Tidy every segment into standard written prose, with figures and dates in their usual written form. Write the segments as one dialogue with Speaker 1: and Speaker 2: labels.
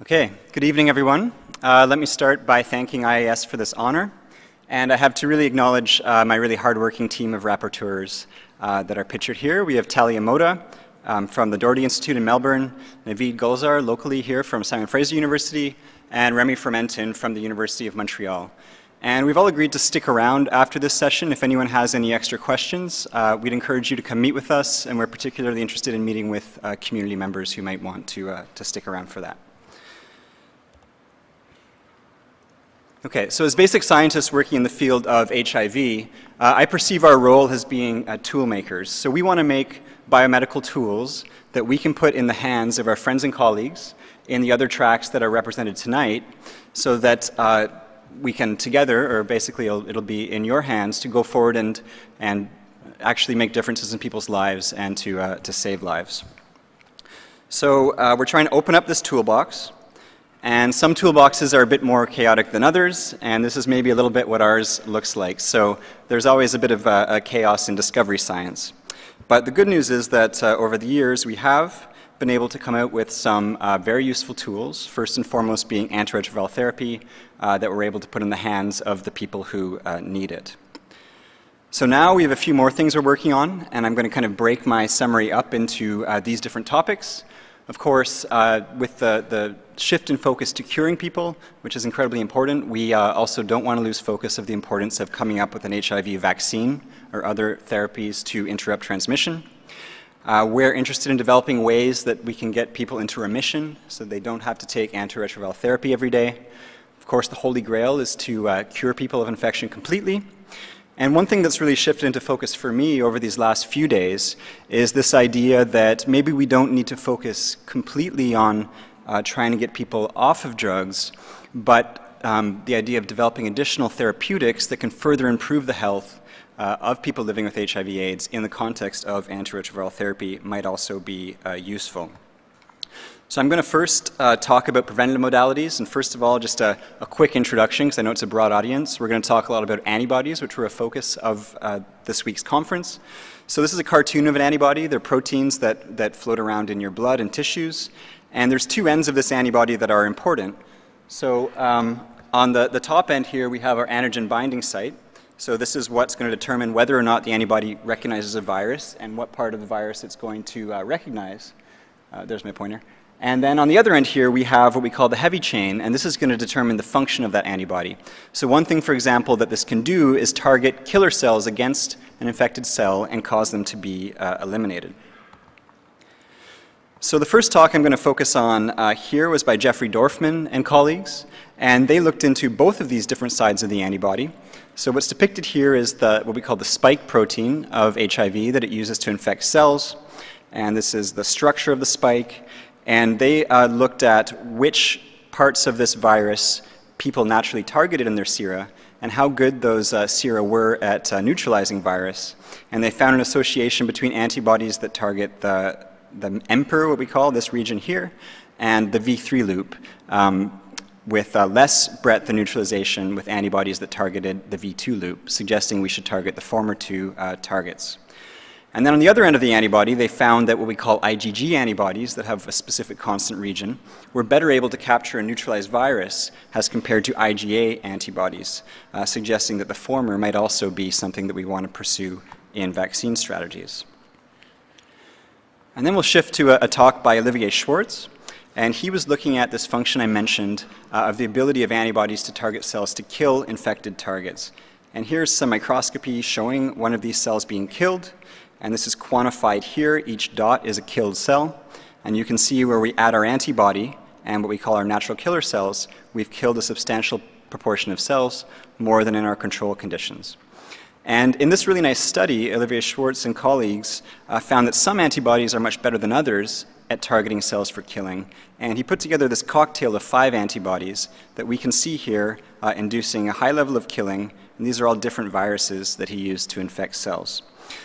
Speaker 1: Okay, good evening everyone. Let me start by thanking IAS for this honor. And I have to really acknowledge my really hardworking team of rapporteurs that are pictured here. We have Talia Moda from the Doherty Institute in Melbourne, Naveed Gulzar locally here from Simon Fraser University, and Remy Fermenton from the University of Montreal. And we've all agreed to stick around after this session. If anyone has any extra questions, we'd encourage you to come meet with us, and we're particularly interested in meeting with community members who might want to stick around for that. Okay, so as basic scientists working in the field of HIV, I perceive our role as being tool makers. So we want to make biomedical tools that we can put in the hands of our friends and colleagues in the other tracks that are represented tonight, so that we can together, or basically it'll be in your hands, to go forward and actually make differences in people's lives and to save lives. So we're trying to open up this toolbox. And some toolboxes are a bit more chaotic than others, and this is maybe a little bit what ours looks like. So there's always a bit of a chaos in discovery science. But the good news is that over the years we have been able to come out with some very useful tools, first and foremost being antiretroviral therapy that we're able to put in the hands of the people who need it. So now we have a few more things we're working on, and I'm going to kind of break my summary up into these different topics. Of course, with the shift in focus to curing people, which is incredibly important, we also don't want to lose focus of the importance of coming up with an HIV vaccine or other therapies to interrupt transmission. We're interested in developing ways that we can get people into remission so they don't have to take antiretroviral therapy every day. Of course, the holy grail is to cure people of infection completely. And one thing that's really shifted into focus for me over these last few days is this idea that maybe we don't need to focus completely on trying to get people off of drugs, but the idea of developing additional therapeutics that can further improve the health of people living with HIV/AIDS in the context of antiretroviral therapy might also be useful. So I'm going to first talk about preventative modalities, and first of all, just a quick introduction, because I know it's a broad audience. We're going to talk a lot about antibodies, which were a focus of this week's conference. So this is a cartoon of an antibody. They're proteins that float around in your blood and tissues, and there's two ends of this antibody that are important. So on the top end here, we have our antigen binding site. So this is what's going to determine whether or not the antibody recognizes a virus and what part of the virus it's going to recognize. There's my pointer. And then on the other end here, we have what we call the heavy chain, and this is going to determine the function of that antibody. So one thing, for example, that this can do is target killer cells against an infected cell and cause them to be eliminated. So the first talk I'm going to focus on here was by Jeffrey Dorfman and colleagues, and they looked into both of these different sides of the antibody. So what's depicted here is what we call the spike protein of HIV that it uses to infect cells, and this is the structure of the spike. And they looked at which parts of this virus people naturally targeted in their sera and how good those sera were at neutralizing virus. And they found an association between antibodies that target the EMPER, what we call this region here, and the V3 loop, with less breadth of neutralization with antibodies that targeted the V2 loop, suggesting we should target the former two targets. And then on the other end of the antibody, they found that what we call IgG antibodies that have a specific constant region were better able to capture and neutralize virus as compared to IgA antibodies, suggesting that the former might also be something that we want to pursue in vaccine strategies. And then we'll shift to a talk by Olivier Schwartz, and he was looking at this function I mentioned of the ability of antibodies to target cells to kill infected targets. And here's some microscopy showing one of these cells being killed. And this is quantified here. Each dot is a killed cell. And you can see where we add our antibody and what we call our natural killer cells, we've killed a substantial proportion of cells, more than in our control conditions. And in this really nice study, Olivier Schwartz and colleagues found that some antibodies are much better than others at targeting cells for killing. And he put together this cocktail of 5 antibodies that we can see here inducing a high level of killing. And these are all different viruses that he used to infect cells.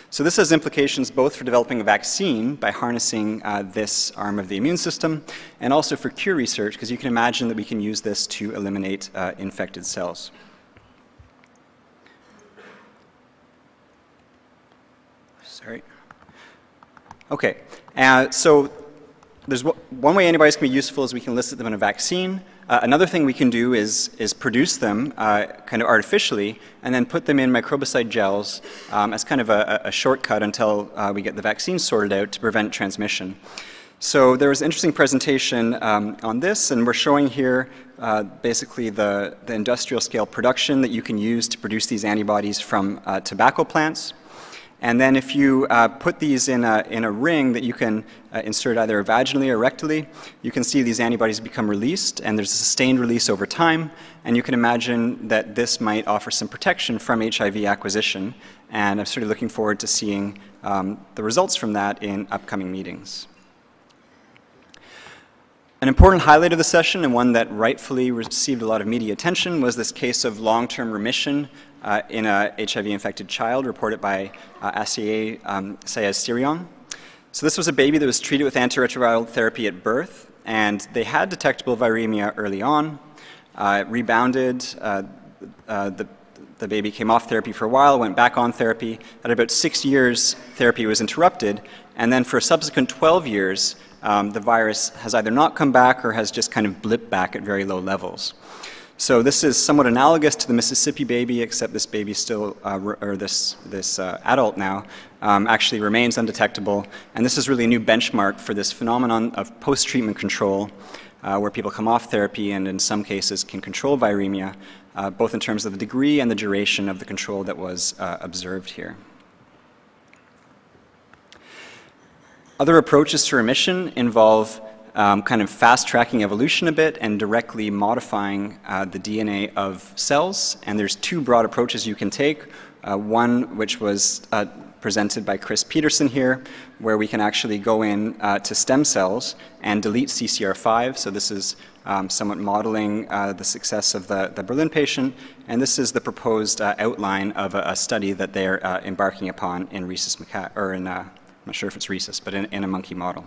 Speaker 1: So this has implications both for developing a vaccine by harnessing this arm of the immune system, and also for cure research, because you can imagine that we can use this to eliminate infected cells. Sorry. Okay, so one way antibodies can be useful is we can elicit them in a vaccine. Another thing we can do is produce them kind of artificially and then put them in microbicide gels as kind of a shortcut until we get the vaccine sorted out to prevent transmission. So there was an interesting presentation on this, and we're showing here basically the industrial scale production that you can use to produce these antibodies from tobacco plants. And then if you put these in a ring that you can insert either vaginally or rectally, you can see these antibodies become released, and there's a sustained release over time. And you can imagine that this might offer some protection from HIV acquisition. And I'm sort of looking forward to seeing the results from that in upcoming meetings. An important highlight of the session, and one that rightfully received a lot of media attention, was this case of long-term remission in a HIV-infected child reported by Sayez Sirion. So this was a baby that was treated with antiretroviral therapy at birth, and they had detectable viremia early on. Rebounded, the baby came off therapy for a while, went back on therapy. At about 6 years, therapy was interrupted, and then for a subsequent 12 years, the virus has either not come back or has just kind of blipped back at very low levels. So this is somewhat analogous to the Mississippi baby, except this baby still, or this adult now, actually remains undetectable. And this is really a new benchmark for this phenomenon of post-treatment control, where people come off therapy and in some cases can control viremia, both in terms of the degree and the duration of the control that was observed here. Other approaches to remission involve kind of fast-tracking evolution a bit and directly modifying the DNA of cells. And there's two broad approaches you can take. One which was presented by Chris Peterson here, where we can actually go in to stem cells and delete CCR5. So this is somewhat modeling the success of the Berlin patient. And this is the proposed outline of a study that they're embarking upon in rhesus macaque, or in, I'm not sure if it's rhesus, but in a monkey model.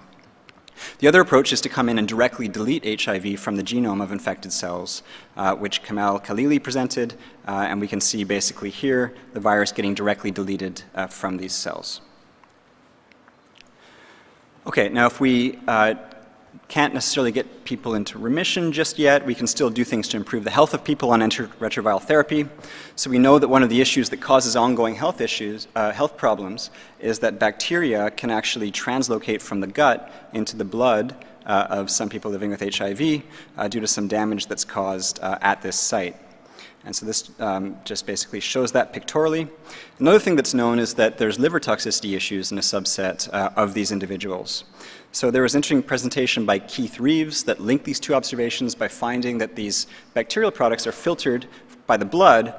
Speaker 1: The other approach is to come in and directly delete HIV from the genome of infected cells, which Kamal Khalili presented, and we can see basically here the virus getting directly deleted from these cells. Okay, now if we can't necessarily get people into remission just yet, we can still do things to improve the health of people on antiretroviral therapy. So we know that one of the issues that causes ongoing health issues, health problems, is that bacteria can actually translocate from the gut into the blood of some people living with HIV due to some damage that's caused at this site. And so this just basically shows that pictorially. Another thing that's known is that there's liver toxicity issues in a subset of these individuals. So there was an interesting presentation by Keith Reeves that linked these two observations by finding that these bacterial products are filtered by the blood,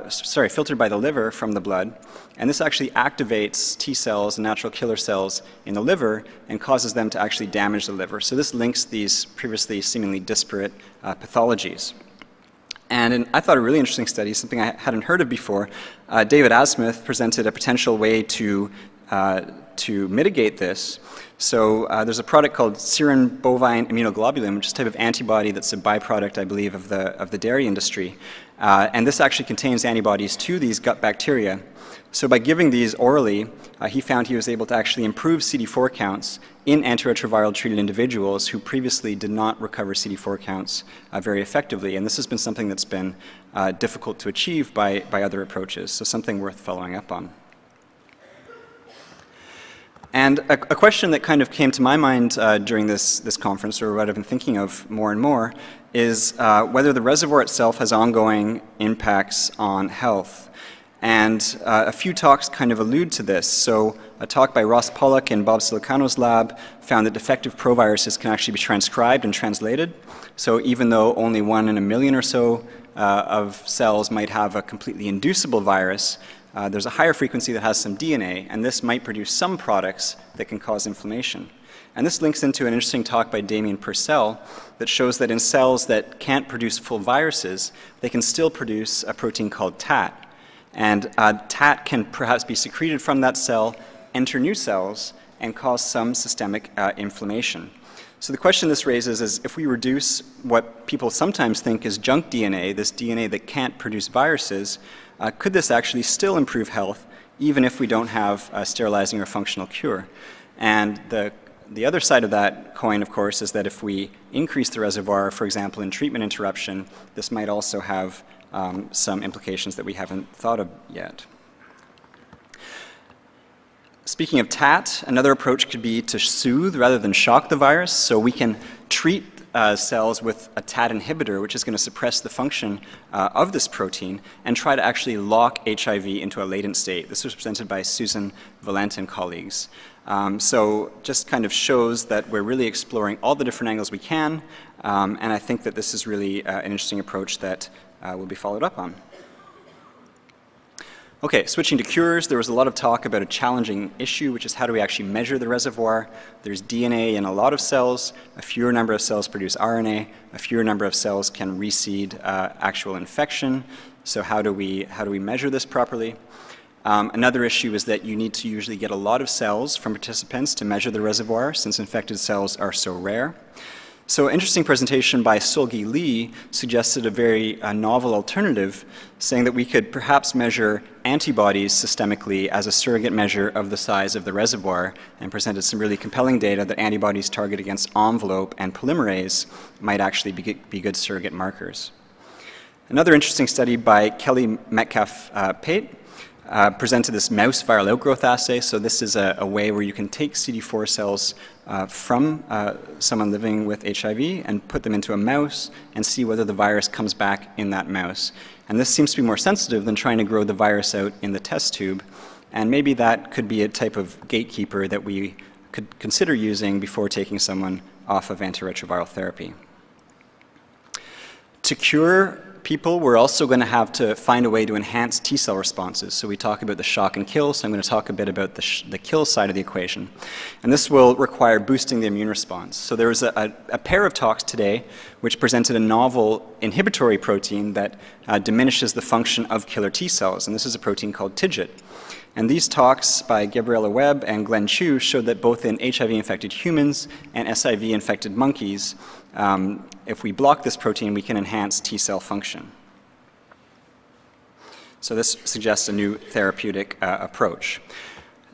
Speaker 1: filtered by the liver from the blood. And this actually activates T cells and natural killer cells in the liver and causes them to actually damage the liver. So this links these previously seemingly disparate pathologies. And I thought a really interesting study, something I hadn't heard of before, David Asmuth presented a potential way to mitigate this. So there's a product called serum bovine immunoglobulin, which is a type of antibody that's a byproduct, I believe, of the dairy industry. And this actually contains antibodies to these gut bacteria. So by giving these orally, he found he was able to actually improve CD4 counts in antiretroviral treated individuals who previously did not recover CD4 counts very effectively. And this has been something that's been difficult to achieve by other approaches, so something worth following up on. And a question that kind of came to my mind during this conference, or what I've been thinking of more and more, is whether the reservoir itself has ongoing impacts on health. And a few talks kind of allude to this. So a talk by Ross Pollock in Bob Silicano's lab found that defective proviruses can actually be transcribed and translated. So even though only 1 in a million or so of cells might have a completely inducible virus, there's a higher frequency that has some DNA, and this might produce some products that can cause inflammation. And this links into an interesting talk by Damien Purcell that shows that in cells that can't produce full viruses, they can still produce a protein called TAT. And TAT can perhaps be secreted from that cell, enter new cells, and cause some systemic inflammation. So the question this raises is, if we reduce what people sometimes think is junk DNA, this DNA that can't produce viruses, could this actually still improve health, even if we don't have a sterilizing or functional cure? And the the other side of that coin, of course, is that if we increase the reservoir, for example, in treatment interruption, this might also have some implications that we haven't thought of yet. Speaking of TAT, another approach could be to soothe rather than shock the virus. So we can treat cells with a TAT inhibitor, which is going to suppress the function of this protein, and try to actually lock HIV into a latent state. This was presented by Susan Valent and colleagues. So just kind of shows that we're really exploring all the different angles we can, and I think that this is really an interesting approach that will be followed up on. Okay, switching to cures, there was a lot of talk about a challenging issue, which is how do we actually measure the reservoir. There's DNA in a lot of cells, a fewer number of cells produce RNA, a fewer number of cells can reseed actual infection. So how do we measure this properly? Another issue is that you need to usually get a lot of cells from participants to measure the reservoir, since infected cells are so rare. So an interesting presentation by Solgi Lee suggested a very novel alternative, saying that we could perhaps measure antibodies systemically as a surrogate measure of the size of the reservoir, and presented some really compelling data that antibodies target against envelope and polymerase might actually be good surrogate markers. Another interesting study by Kelly Metcalf-Pate presented this mouse viral outgrowth assay. So this is a way where you can take CD4 cells from someone living with HIV and put them into a mouse and see whether the virus comes back in that mouse. And this seems to be more sensitive than trying to grow the virus out in the test tube. And maybe that could be a type of gatekeeper that we could consider using before taking someone off of antiretroviral therapy. To cure people, we're also going to have to find a way to enhance T-cell responses. So we talk about the shock and kill, so I'm going to talk a bit about the kill side of the equation. And this will require boosting the immune response. So there was a pair of talks today which presented a novel inhibitory protein that diminishes the function of killer T-cells, and this is a protein called TIGIT. And these talks by Gabriella Webb and Glenn Chu showed that both in HIV-infected humans and SIV-infected monkeys, if we block this protein, we can enhance T-cell function. So this suggests a new therapeutic approach.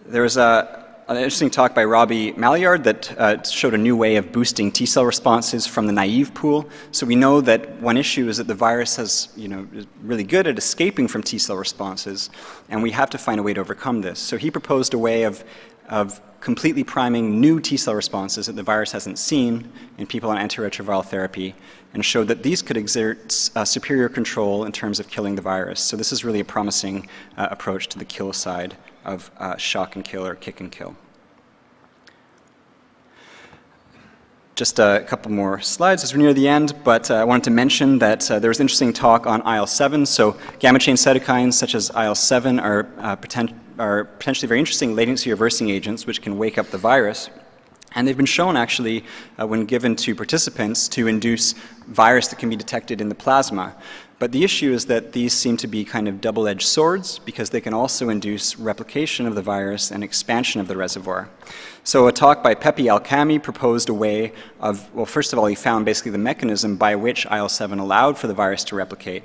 Speaker 1: There was an interesting talk by Robbie Maillard that showed a new way of boosting T-cell responses from the naive pool. So we know that one issue is that the virus is really good at escaping from T-cell responses, and we have to find a way to overcome this. So he proposed a way of completely priming new T-cell responses that the virus hasn't seen in people on antiretroviral therapy, and showed that these could exert superior control in terms of killing the virus. So this is really a promising approach to the kill side of shock and kill or kick and kill. Just a couple more slides as we're near the end, but I wanted to mention that there was an interesting talk on IL-7. So gamma chain cytokines such as IL-7 are potentially very interesting latency reversing agents which can wake up the virus. And they've been shown actually, when given to participants, to induce virus that can be detected in the plasma. But the issue is that these seem to be kind of double-edged swords because they can also induce replication of the virus and expansion of the reservoir. So a talk by Pepe Alcami proposed a way of, well, first of all, he found basically the mechanism by which IL-7 allowed for the virus to replicate,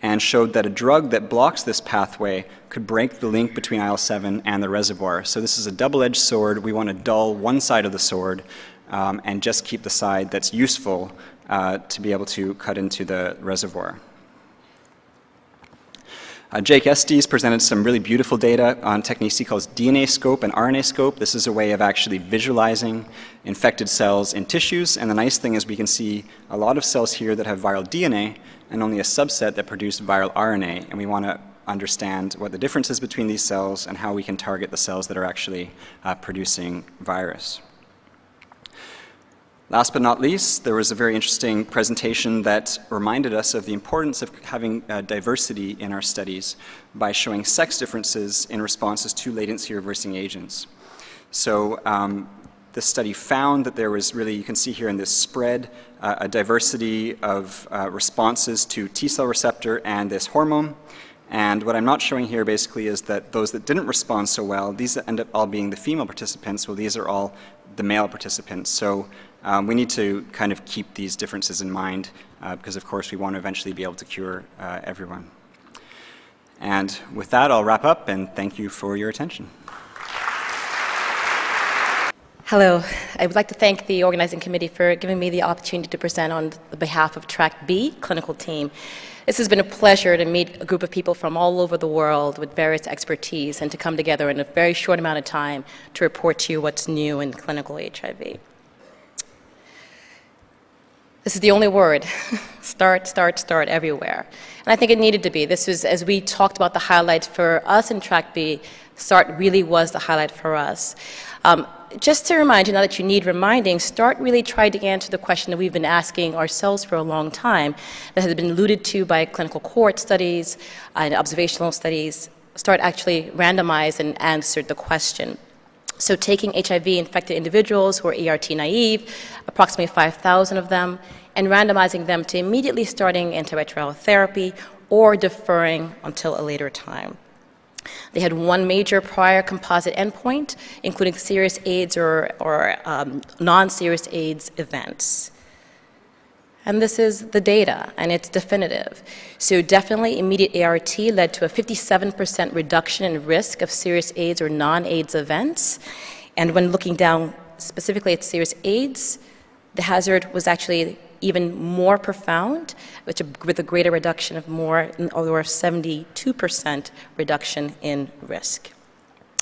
Speaker 1: and showed that a drug that blocks this pathway could break the link between IL-7 and the reservoir. So this is a double-edged sword. We want to dull one side of the sword and just keep the side that's useful to be able to cut into the reservoir. Jake Estes presented some really beautiful data on techniques he calls DNA scope and RNA scope. This is a way of actually visualizing infected cells in tissues, and the nice thing is we can see a lot of cells here that have viral DNA and only a subset that produce viral RNA, and we want to understand what the difference is between these cells and how we can target the cells that are actually producing virus. Last but not least, there was a very interesting presentation that reminded us of the importance of having diversity in our studies by showing sex differences in responses to latency reversing agents. So this study found that there was really, you can see here in this spread, a diversity of responses to T-cell receptor and this hormone. And what I'm not showing here basically is that those that didn't respond so well, these that end up all being the female participants, well, these are all the male participants. So we need to kind of keep these differences in mind because, of course, we want to eventually be able to cure everyone. And with that, I'll wrap up and thank you for your attention.
Speaker 2: Hello. I would like to thank the organizing committee for giving me the opportunity to present on behalf of Track B clinical team. This has been a pleasure to meet a group of people from all over the world with various expertise and to come together in a very short amount of time to report to you what's new in clinical HIV. This is the only word. Start, start, start everywhere. And I think it needed to be. This was, as we talked about the highlights for us in Track B, START really was the highlight for us. Just to remind you, now that you need reminding, START really tried to answer the question that we've been asking ourselves for a long time, that has been alluded to by clinical cohort studies and observational studies. START actually randomized and answered the question. So taking HIV-infected individuals who are ERT naive, approximately 5,000 of them, and randomizing them to immediately starting antiretroviral therapy or deferring until a later time. They had one major prior composite endpoint, including serious AIDS or non-serious AIDS events. And this is the data, and it's definitive. So definitely immediate ART led to a 57% reduction in risk of serious AIDS or non-AIDS events. And when looking down specifically at serious AIDS, the hazard was actually even more profound, with a greater reduction of more, or 72% reduction in risk.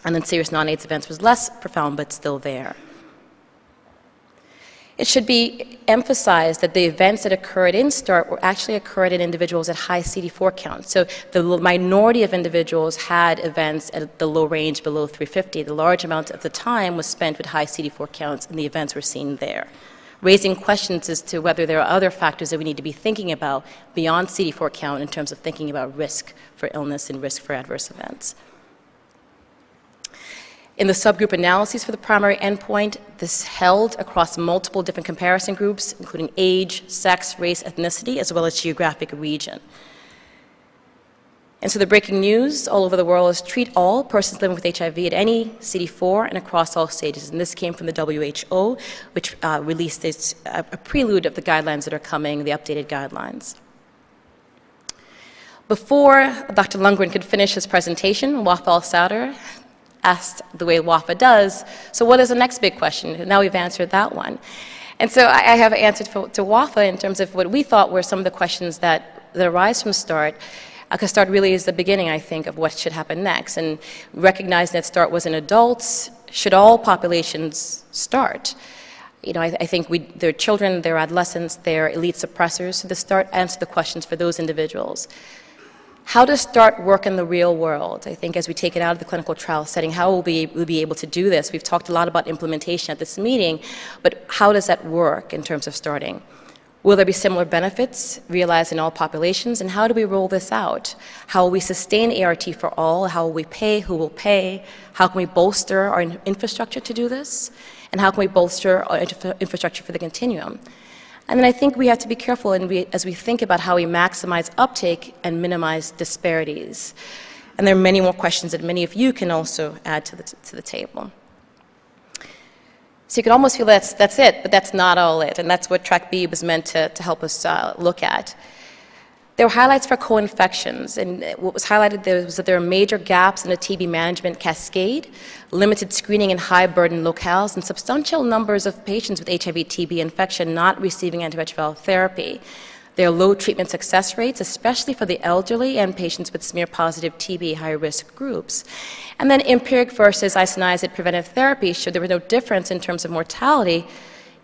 Speaker 2: And then serious non-AIDS events was less profound, but still there. It should be emphasized that the events that occurred in START were actually occurred in individuals at high CD4 count. So the minority of individuals had events at the low range below 350. The large amount of the time was spent with high CD4 counts, and the events were seen there, raising questions as to whether there are other factors that we need to be thinking about beyond CD4 count in terms of thinking about risk for illness and risk for adverse events. In the subgroup analyses for the primary endpoint, this held across multiple different comparison groups, including age, sex, race, ethnicity, as well as geographic region. And so the breaking news all over the world is treat all persons living with HIV at any CD4 and across all stages. And this came from the WHO, which released a prelude of the guidelines that are coming, the updated guidelines. Before Dr. Lundgren could finish his presentation, Wafa Al-Sauder asked the way Wafa does, so what is the next big question? Now we've answered that one. And so I have answered to Wafa in terms of what we thought were some of the questions that arise from START. Because START really is the beginning, I think, of what should happen next. And recognizing that START was in adults, should all populations start? You know, I think their children, their adolescents, their elite suppressors, so the START answer the questions for those individuals. How does START work in the real world? I think as we take it out of the clinical trial setting, how will we be able to do this? We've talked a lot about implementation at this meeting, but how does that work in terms of starting? Will there be similar benefits realized in all populations, and how do we roll this out? How will we sustain ART for all? How will we pay? Who will pay? How can we bolster our infrastructure to do this? And how can we bolster our infrastructure for the continuum? And then I think we have to be careful as we think about how we maximize uptake and minimize disparities. And there are many more questions that many of you can also add to the table. So you could almost feel that's it, but that's not all it, and that's what Track B was meant to help us look at. There were highlights for co-infections, and what was highlighted there was that there are major gaps in the TB management cascade, limited screening in high-burden locales, and substantial numbers of patients with HIV-TB infection not receiving antiretroviral therapy. There are low treatment success rates, especially for the elderly and patients with smear-positive TB high-risk groups. And then empiric versus isoniazid preventive therapy showed there was no difference in terms of mortality,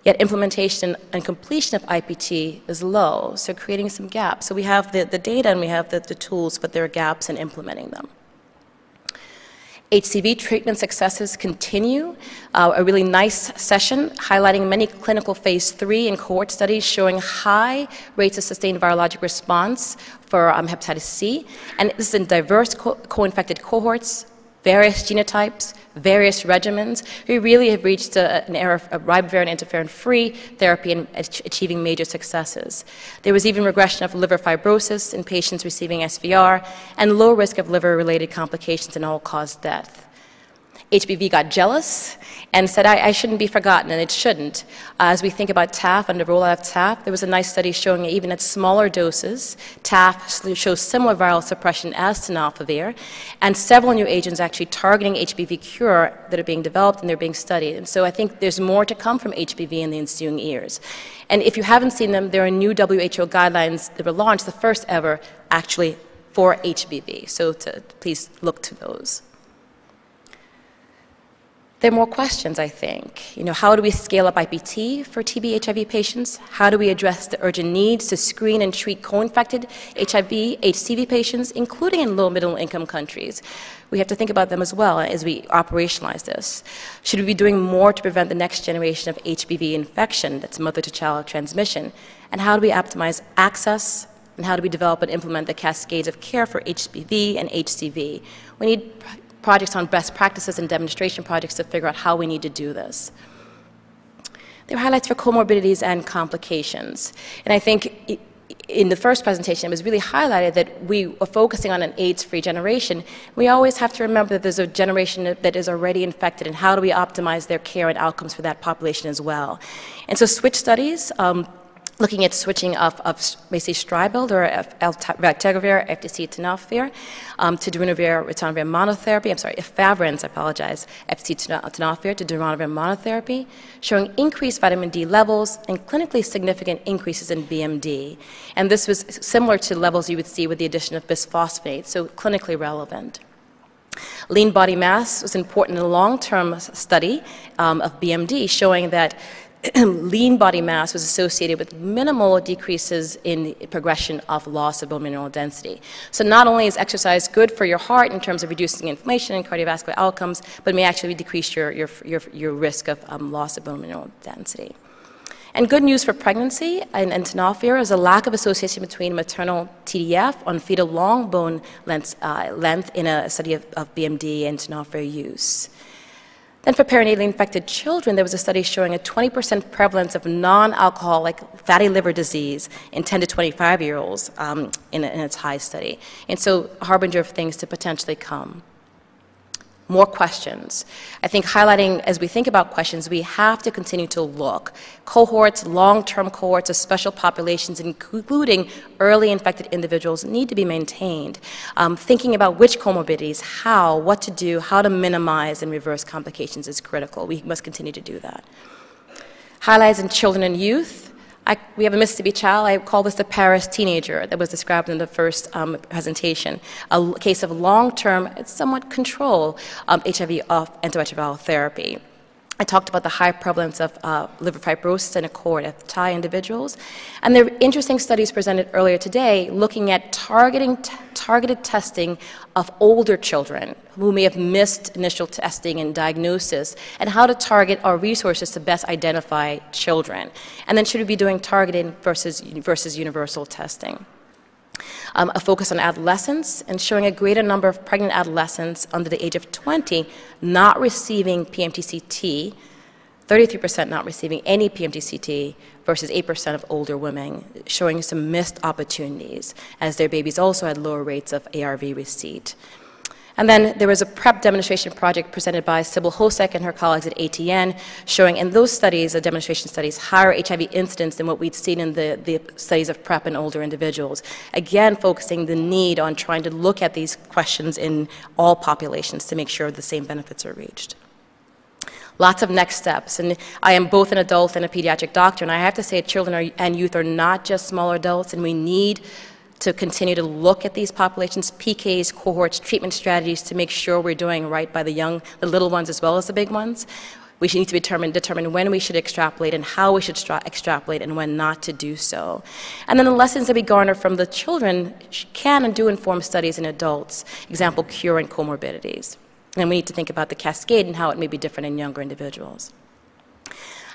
Speaker 2: yet implementation and completion of IPT is low, so creating some gaps. So we have the data and we have the tools, but there are gaps in implementing them. HCV treatment successes continue. A really nice session highlighting many clinical phase 3 and cohort studies showing high rates of sustained virologic response for hepatitis C. And this is in diverse co-infected cohorts, various genotypes, various regimens. We really have reached an era of ribavirin interferon-free therapy and achieving major successes. There was even regression of liver fibrosis in patients receiving SVR and low risk of liver-related complications and all-cause death. HBV got jealous and said, I shouldn't be forgotten, and it shouldn't. As we think about TAF and the rollout of TAF, there was a nice study showing that even at smaller doses, TAF shows similar viral suppression as tenofovir, and several new agents actually targeting HBV cure that are being developed and they're being studied. And so I think there's more to come from HBV in the ensuing years. And if you haven't seen them, there are new WHO guidelines that were launched, the first ever actually for HBV. So please look to those. There are more questions, I think. How do we scale up IPT for TB HIV patients? How do we address the urgent needs to screen and treat co-infected HIV, HCV patients, including in low middle income countries? We have to think about them as well as we operationalize this. Should we be doing more to prevent the next generation of HBV infection, that's mother-to-child transmission? And how do we optimize access? And how do we develop and implement the cascades of care for HBV and HCV? We need projects on best practices and demonstration projects to figure out how we need to do this. There are highlights for comorbidities and complications. And I think in the first presentation, it was really highlighted that we are focusing on an AIDS-free generation. We always have to remember that there's a generation that is already infected, and how do we optimize their care and outcomes for that population as well. And so switch studies, looking at switching of basically Stribild or Valtegravir, FTC tenofovir, to darunavir, ritonavir monotherapy, efavirenz, FTC tenofovir to darunavir monotherapy, showing increased vitamin D levels and clinically significant increases in BMD. And this was similar to levels you would see with the addition of bisphosphonate, so clinically relevant. Lean body mass was important in a long-term study of BMD, showing that lean body mass was associated with minimal decreases in progression of loss of bone mineral density. So not only is exercise good for your heart in terms of reducing inflammation and cardiovascular outcomes, but it may actually decrease your risk of loss of bone mineral density. And good news for pregnancy and tenofovir is a lack of association between maternal TDF on fetal long bone length in a study of BMD and tenofovir use. Then for perinatally infected children, there was a study showing a 20% prevalence of non-alcoholic fatty liver disease in 10 to 25-year-olds in its high study. And so a harbinger of things to potentially come. More questions. I think highlighting, as we think about questions, we have to continue to look. Cohorts, long-term cohorts of special populations, including early infected individuals, need to be maintained. Thinking about which comorbidities, how, what to do, how to minimize and reverse complications is critical. We must continue to do that. Highlights in children and youth. We have a Mississippi child. I call this the Paris teenager that was described in the first presentation. A case of long-term, somewhat control HIV antiretroviral therapy. I talked about the high prevalence of liver fibrosis in a cohort of Thai individuals. And there are interesting studies presented earlier today looking at targeted testing of older children who may have missed initial testing and diagnosis, and how to target our resources to best identify children. And then should we be doing targeting versus universal testing? A focus on adolescents and showing a greater number of pregnant adolescents under the age of 20 not receiving PMTCT, 33% not receiving any PMTCT versus 8% of older women, showing some missed opportunities as their babies also had lower rates of ARV receipt. And then there was a PrEP demonstration project presented by Sybil Hosek and her colleagues at ATN, showing in those studies, the demonstration studies, higher HIV incidence than what we'd seen in the studies of PrEP in older individuals. Again, focusing the need on trying to look at these questions in all populations to make sure the same benefits are reached. Lots of next steps, and I am both an adult and a pediatric doctor, and I have to say children and youth are not just small adults, and we need to continue to look at these populations, PKs, cohorts, treatment strategies to make sure we're doing right by the little ones as well as the big ones. We need to determine when we should extrapolate and how we should extrapolate and when not to do so. And then the lessons that we garner from the children can and do inform studies in adults, example, cure and comorbidities. And we need to think about the cascade and how it may be different in younger individuals.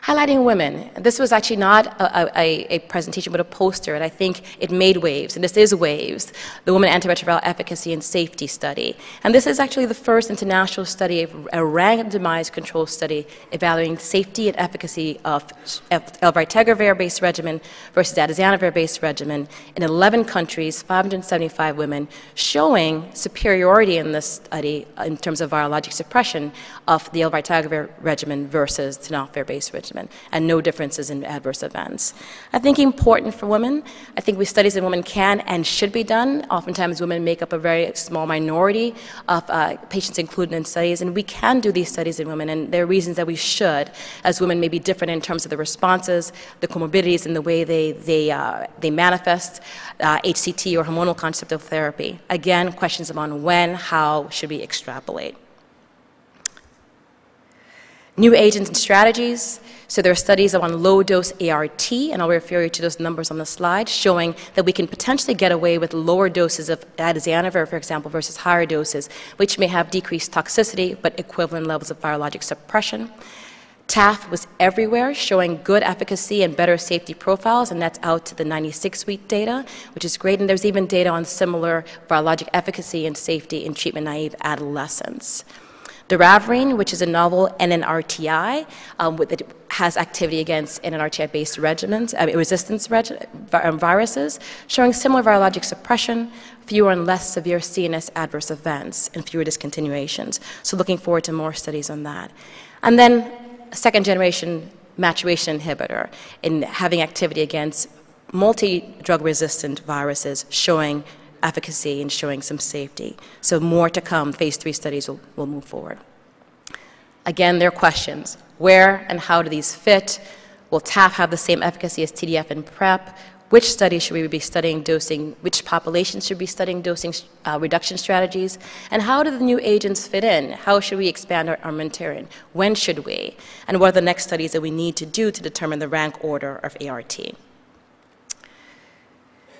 Speaker 2: Highlighting women. This was actually not a presentation, but a poster, and I think it made waves, and this is waves, the Women Antiretroviral Efficacy and Safety Study. And this is actually the first international study, a randomized control study evaluating safety and efficacy of elritergovir-based regimen versus atazanavir-based regimen in 11 countries, 575 women, showing superiority in this study in terms of virologic suppression of the elritergovir regimen versus tenofovir-based regimen, and no differences in adverse events. I think important for women, I think studies in women can and should be done. Oftentimes women make up a very small minority of patients included in studies, and we can do these studies in women, and there are reasons that we should, as women may be different in terms of the responses, the comorbidities, and the way they manifest HCT or hormonal contraceptive therapy. Again, questions about when, how should we extrapolate. New agents and strategies. So there are studies on low-dose ART, and I'll refer you to those numbers on the slide, showing that we can potentially get away with lower doses of atazanavir, for example, versus higher doses, which may have decreased toxicity, but equivalent levels of virologic suppression. TAF was everywhere, showing good efficacy and better safety profiles, and that's out to the 96-week data, which is great. And there's even data on similar virologic efficacy and safety in treatment-naive adolescents. Doravirine, which is a novel NNRTI, it has activity against NNRTI-based regimens, resistance viruses, showing similar virologic suppression, fewer and less severe CNS adverse events, and fewer discontinuations. So looking forward to more studies on that. And then second-generation maturation inhibitor in having activity against multi-drug resistant viruses, showing efficacy and showing some safety. So more to come. Phase 3 studies will move forward. Again, there are questions. Where and how do these fit? Will TAF have the same efficacy as TDF and PrEP? Which studies should we be studying dosing? Which populations should be studying dosing reduction strategies? And how do the new agents fit in? How should we expand our armamentarium? When should we? And what are the next studies that we need to do to determine the rank order of ART?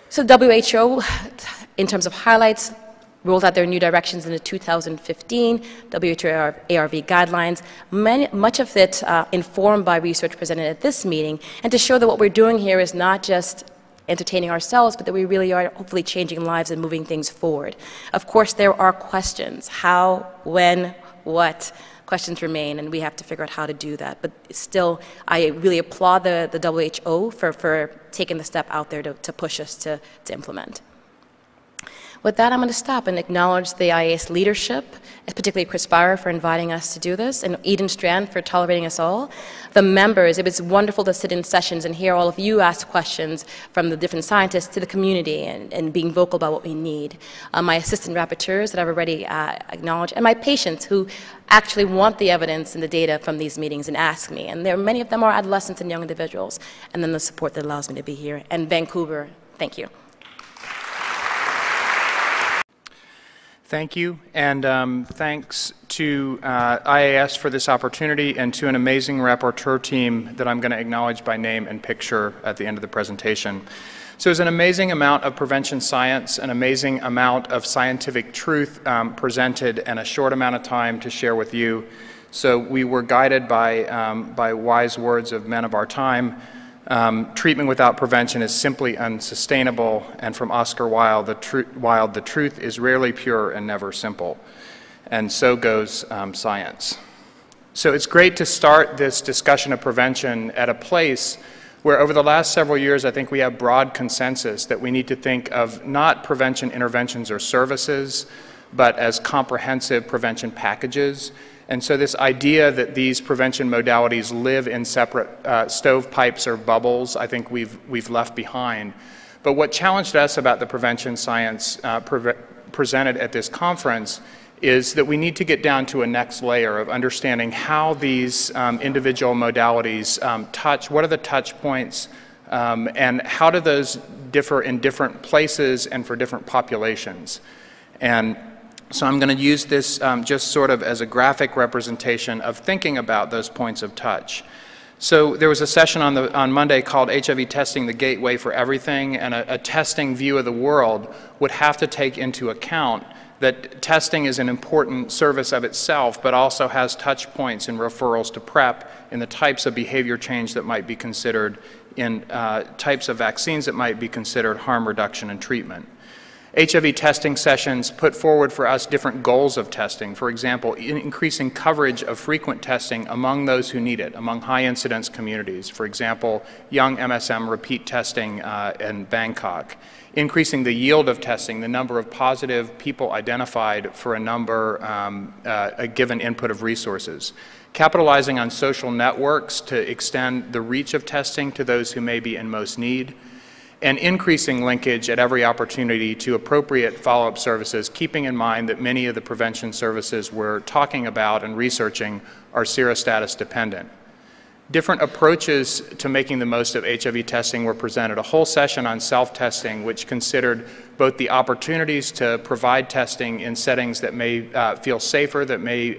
Speaker 2: So WHO, in terms of highlights, rolled out their new directions in the 2015 WHO ARV guidelines, much of it informed by research presented at this meeting, and to show that what we're doing here is not just entertaining ourselves, but that we really are hopefully changing lives and moving things forward. Of course, there are questions. How, when, what? Questions remain, and we have to figure out how to do that. But still, I really applaud the WHO for taking the step out there to push us to implement. With that, I'm going to stop and acknowledge the IAS leadership, particularly Chris Bauer for inviting us to do this, and Eden Strand for tolerating us all. The members, it was wonderful to sit in sessions and hear all of you ask questions from the different scientists to the community and being vocal about what we need. My assistant rapporteurs that I've already acknowledged, and my patients who actually want the evidence and the data from these meetings and ask me. And many of them are adolescents and young individuals. And then the support that allows me to be here. And Vancouver, thank you.
Speaker 3: Thank you, and thanks to IAS for this opportunity and to an amazing rapporteur team that I'm going to acknowledge by name and picture at the end of the presentation. So there's an amazing amount of prevention science, an amazing amount of scientific truth presented, and a short amount of time to share with you. So we were guided by wise words of men of our time. Treatment without prevention is simply unsustainable, and from Oscar Wilde, the truth is rarely pure and never simple. And so goes science. So it's great to start this discussion of prevention at a place where over the last several years I think we have broad consensus that we need to think of not prevention interventions or services, but as comprehensive prevention packages. And so this idea that these prevention modalities live in separate stovepipes or bubbles, I think we've left behind. But what challenged us about the prevention science presented at this conference is that we need to get down to a next layer of understanding how these individual modalities touch, what are the touch points, and how do those differ in different places and for different populations. And so I'm going to use this just sort of as a graphic representation of thinking about those points of touch. So there was a session on Monday called HIV Testing, the Gateway for Everything, and a testing view of the world would have to take into account that testing is an important service of itself, but also has touch points and referrals to PrEP in the types of behavior change that might be considered, in types of vaccines that might be considered harm reduction and treatment. HIV testing sessions put forward for us different goals of testing. For example, increasing coverage of frequent testing among those who need it, among high incidence communities. For example, young MSM repeat testing in Bangkok. Increasing the yield of testing, the number of positive people identified for a given input of resources. Capitalizing on social networks to extend the reach of testing to those who may be in most need. And increasing linkage at every opportunity to appropriate follow-up services, keeping in mind that many of the prevention services we're talking about and researching are serostatus dependent. Different approaches to making the most of HIV testing were presented. A whole session on self-testing, which considered both the opportunities to provide testing in settings that may feel safer, that may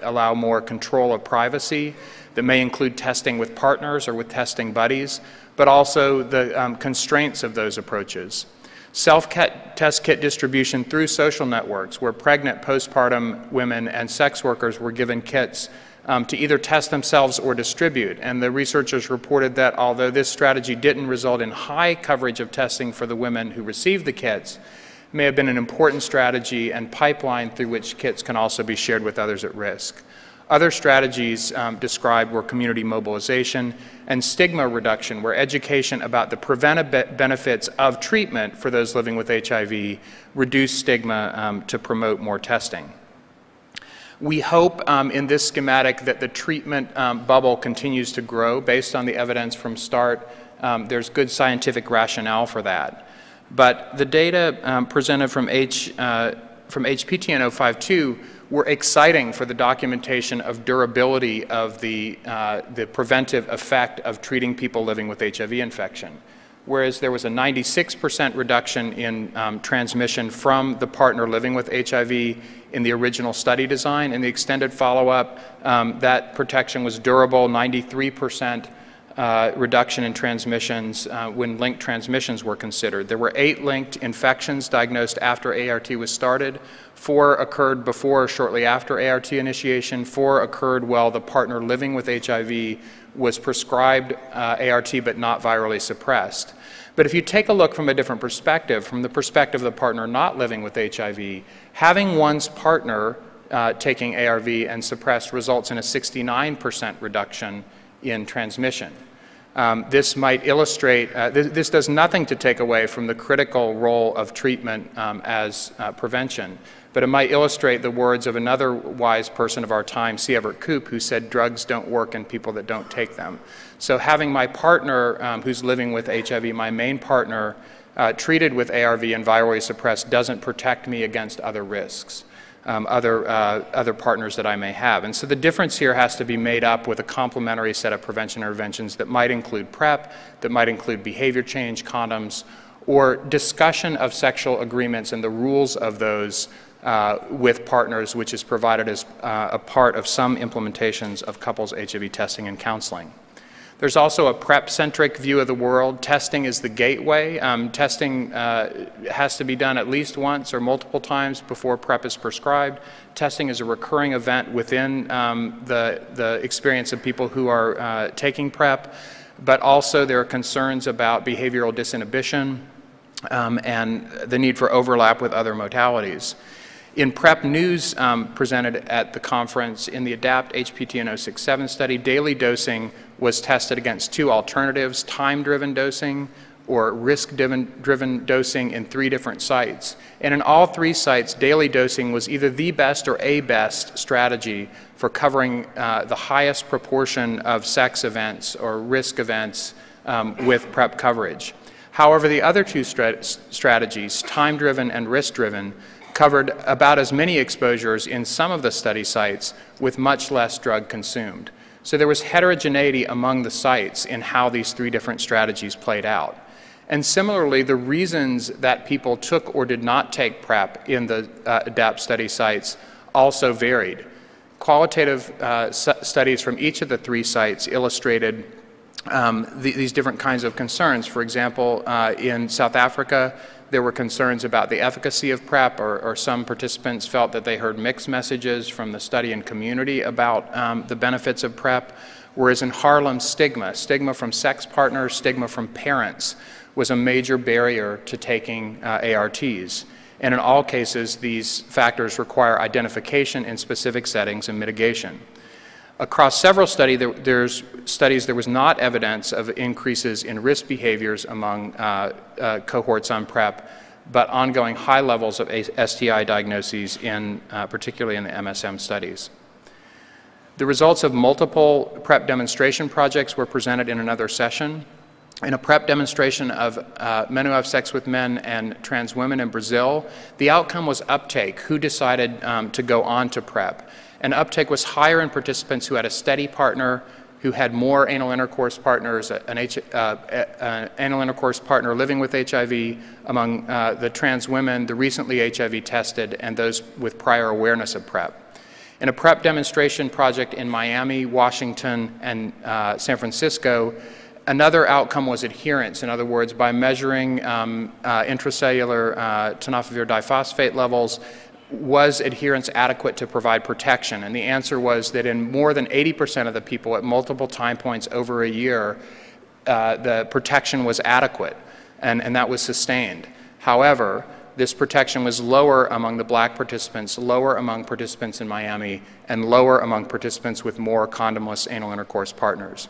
Speaker 3: allow more control of privacy, that may include testing with partners or with testing buddies, but also the constraints of those approaches. Self-test kit distribution through social networks, where pregnant, postpartum women and sex workers were given kits to either test themselves or distribute. And the researchers reported that although this strategy didn't result in high coverage of testing for the women who received the kits, it may have been an important strategy and pipeline through which kits can also be shared with others at risk. Other strategies described were community mobilization and stigma reduction, where education about the preventive benefits of treatment for those living with HIV reduced stigma to promote more testing. We hope in this schematic that the treatment bubble continues to grow based on the evidence from START. There's good scientific rationale for that. But the data presented from HPTN-052 were exciting for the documentation of durability of the preventive effect of treating people living with HIV infection. Whereas there was a 96% reduction in transmission from the partner living with HIV in the original study design. In the extended follow-up, that protection was durable, 93% reduction in transmissions when linked transmissions were considered. There were 8 linked infections diagnosed after ART was started. 4 occurred before or shortly after ART initiation. 4 occurred while the partner living with HIV was prescribed ART but not virally suppressed. But if you take a look from a different perspective, from the perspective of the partner not living with HIV, having one's partner taking ARV and suppressed results in a 69% reduction in transmission. This might illustrate, this does nothing to take away from the critical role of treatment as prevention, but it might illustrate the words of another wise person of our time, C. Everett Koop, who said drugs don't work in people that don't take them. So having my partner who's living with HIV, my main partner, treated with ARV and virally suppressed doesn't protect me against other risks. Other partners that I may have. And so the difference here has to be made up with a complementary set of prevention interventions that might include PrEP, that might include behavior change, condoms, or discussion of sexual agreements and the rules of those with partners, which is provided as a part of some implementations of couples HIV testing and counseling. There's also a PrEP-centric view of the world. Testing is the gateway. Testing has to be done at least once or multiple times before PrEP is prescribed. Testing is a recurring event within the experience of people who are taking PrEP, but also there are concerns about behavioral disinhibition and the need for overlap with other modalities. In PrEP news presented at the conference, in the ADAPT HPTN-067 study, daily dosing was tested against 2 alternatives, time-driven dosing or risk-driven dosing in 3 different sites. And in all 3 sites, daily dosing was either the best or a best strategy for covering the highest proportion of sex events or risk events with PrEP coverage. However, the other 2 strategies, time-driven and risk-driven, covered about as many exposures in some of the study sites with much less drug consumed. So there was heterogeneity among the sites in how these 3 different strategies played out. And similarly, the reasons that people took or did not take PrEP in the ADAPT study sites also varied. Qualitative studies from each of the 3 sites illustrated these different kinds of concerns. For example, in South Africa, There were concerns about the efficacy of PrEP, or some participants felt that they heard mixed messages from the study and community about the benefits of PrEP. Whereas in Harlem, stigma from sex partners, stigma from parents was a major barrier to taking ARTs. And in all cases, these factors require identification in specific settings and mitigation. Across several studies, there was not evidence of increases in risk behaviors among cohorts on PrEP, but ongoing high levels of STI diagnoses, particularly in the MSM studies. The results of multiple PrEP demonstration projects were presented in another session. In a PrEP demonstration of men who have sex with men and trans women in Brazil, the outcome was uptake, who decided to go on to PrEP. And uptake was higher in participants who had a steady partner, who had more anal intercourse partners, an anal intercourse partner living with HIV, among the trans women, the recently HIV tested, and those with prior awareness of PrEP. In a PrEP demonstration project in Miami, Washington, and San Francisco, another outcome was adherence. In other words, by measuring intracellular tenofovir diphosphate levels, was adherence adequate to provide protection? And the answer was that in more than 80% of the people at multiple time points over a year, the protection was adequate, and that was sustained. However, this protection was lower among the black participants, lower among participants in Miami, and lower among participants with more condomless anal intercourse partners.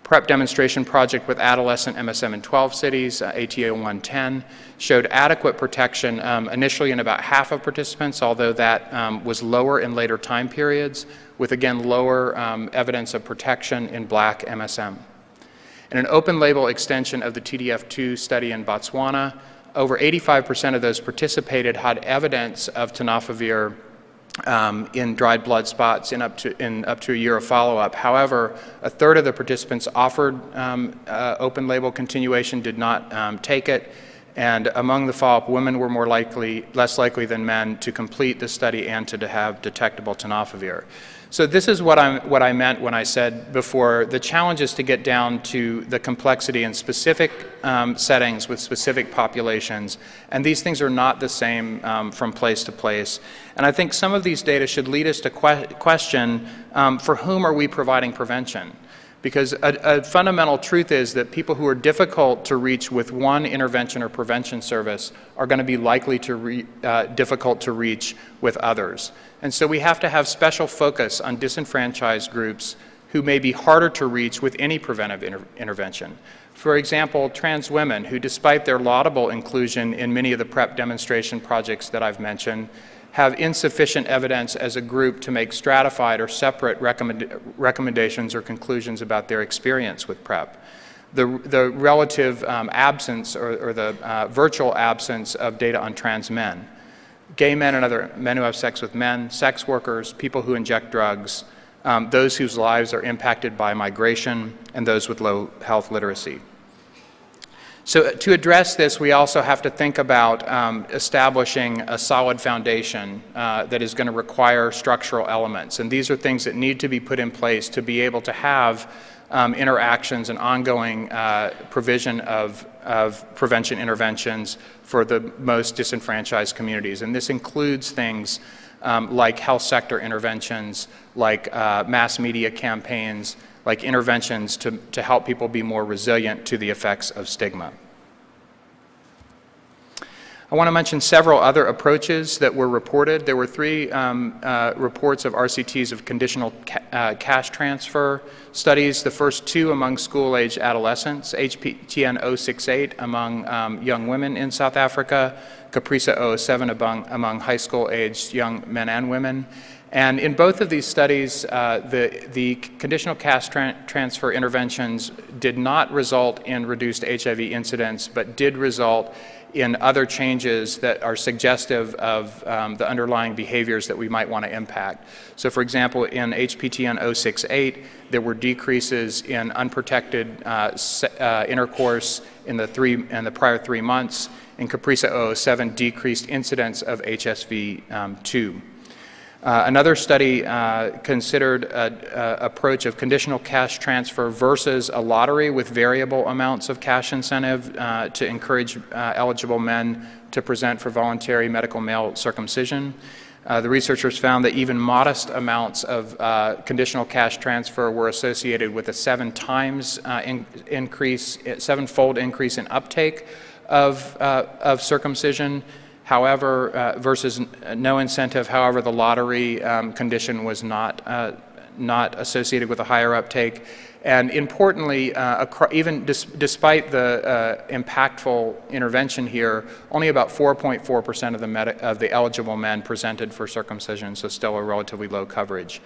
Speaker 3: PrEP demonstration project with adolescent MSM in 12 cities, ATA 110, showed adequate protection initially in about half of participants, although that was lower in later time periods, with again lower evidence of protection in black MSM. In an open label extension of the TDF2 study in Botswana, over 85% of those participated had evidence of tenofovir in dried blood spots in up to a year of follow-up. However, a third of the participants offered open label continuation, did not take it, and among the follow-up, women were less likely than men to complete the study and to have detectable tenofovir. So this is what I meant when I said before, the challenge is to get down to the complexity in specific settings with specific populations, and these things are not the same from place to place. And I think some of these data should lead us to question, for whom are we providing prevention? Because a fundamental truth is that people who are difficult to reach with one intervention or prevention service are going to be likely to difficult to reach with others. And so we have to have special focus on disenfranchised groups who may be harder to reach with any preventive intervention. For example, trans women who, despite their laudable inclusion in many of the PrEP demonstration projects that I've mentioned, have insufficient evidence as a group to make stratified or separate recommendations or conclusions about their experience with PrEP. The relative absence or the virtual absence of data on trans men, gay men and other men who have sex with men, sex workers, people who inject drugs, those whose lives are impacted by migration, and those with low health literacy. So to address this, we also have to think about establishing a solid foundation that is going to require structural elements. And these are things that need to be put in place to be able to have interactions and ongoing provision of prevention interventions for the most disenfranchised communities. And this includes things like health sector interventions, like mass media campaigns, like interventions to help people be more resilient to the effects of stigma. I want to mention several other approaches that were reported. There were 3 reports of RCTs of conditional cash transfer studies. The first 2 among school-aged adolescents, HPTN 068 among young women in South Africa, Caprisa 007 among high school-aged young men and women. And in both of these studies, the conditional cash transfer interventions did not result in reduced HIV incidence, but did result in other changes that are suggestive of the underlying behaviors that we might want to impact. So for example, in HPTN 068, there were decreases in unprotected intercourse in the prior 3 months. In Caprisa 007, decreased incidence of HSV-2. Another study considered an approach of conditional cash transfer versus a lottery with variable amounts of cash incentive to encourage eligible men to present for voluntary medical male circumcision. The researchers found that even modest amounts of conditional cash transfer were associated with a seven-fold increase in uptake of circumcision. However, versus no incentive. However, the lottery condition was not associated with a higher uptake. And importantly, even despite the impactful intervention here, only about 4.4% of the eligible men presented for circumcision, so still a relatively low coverage.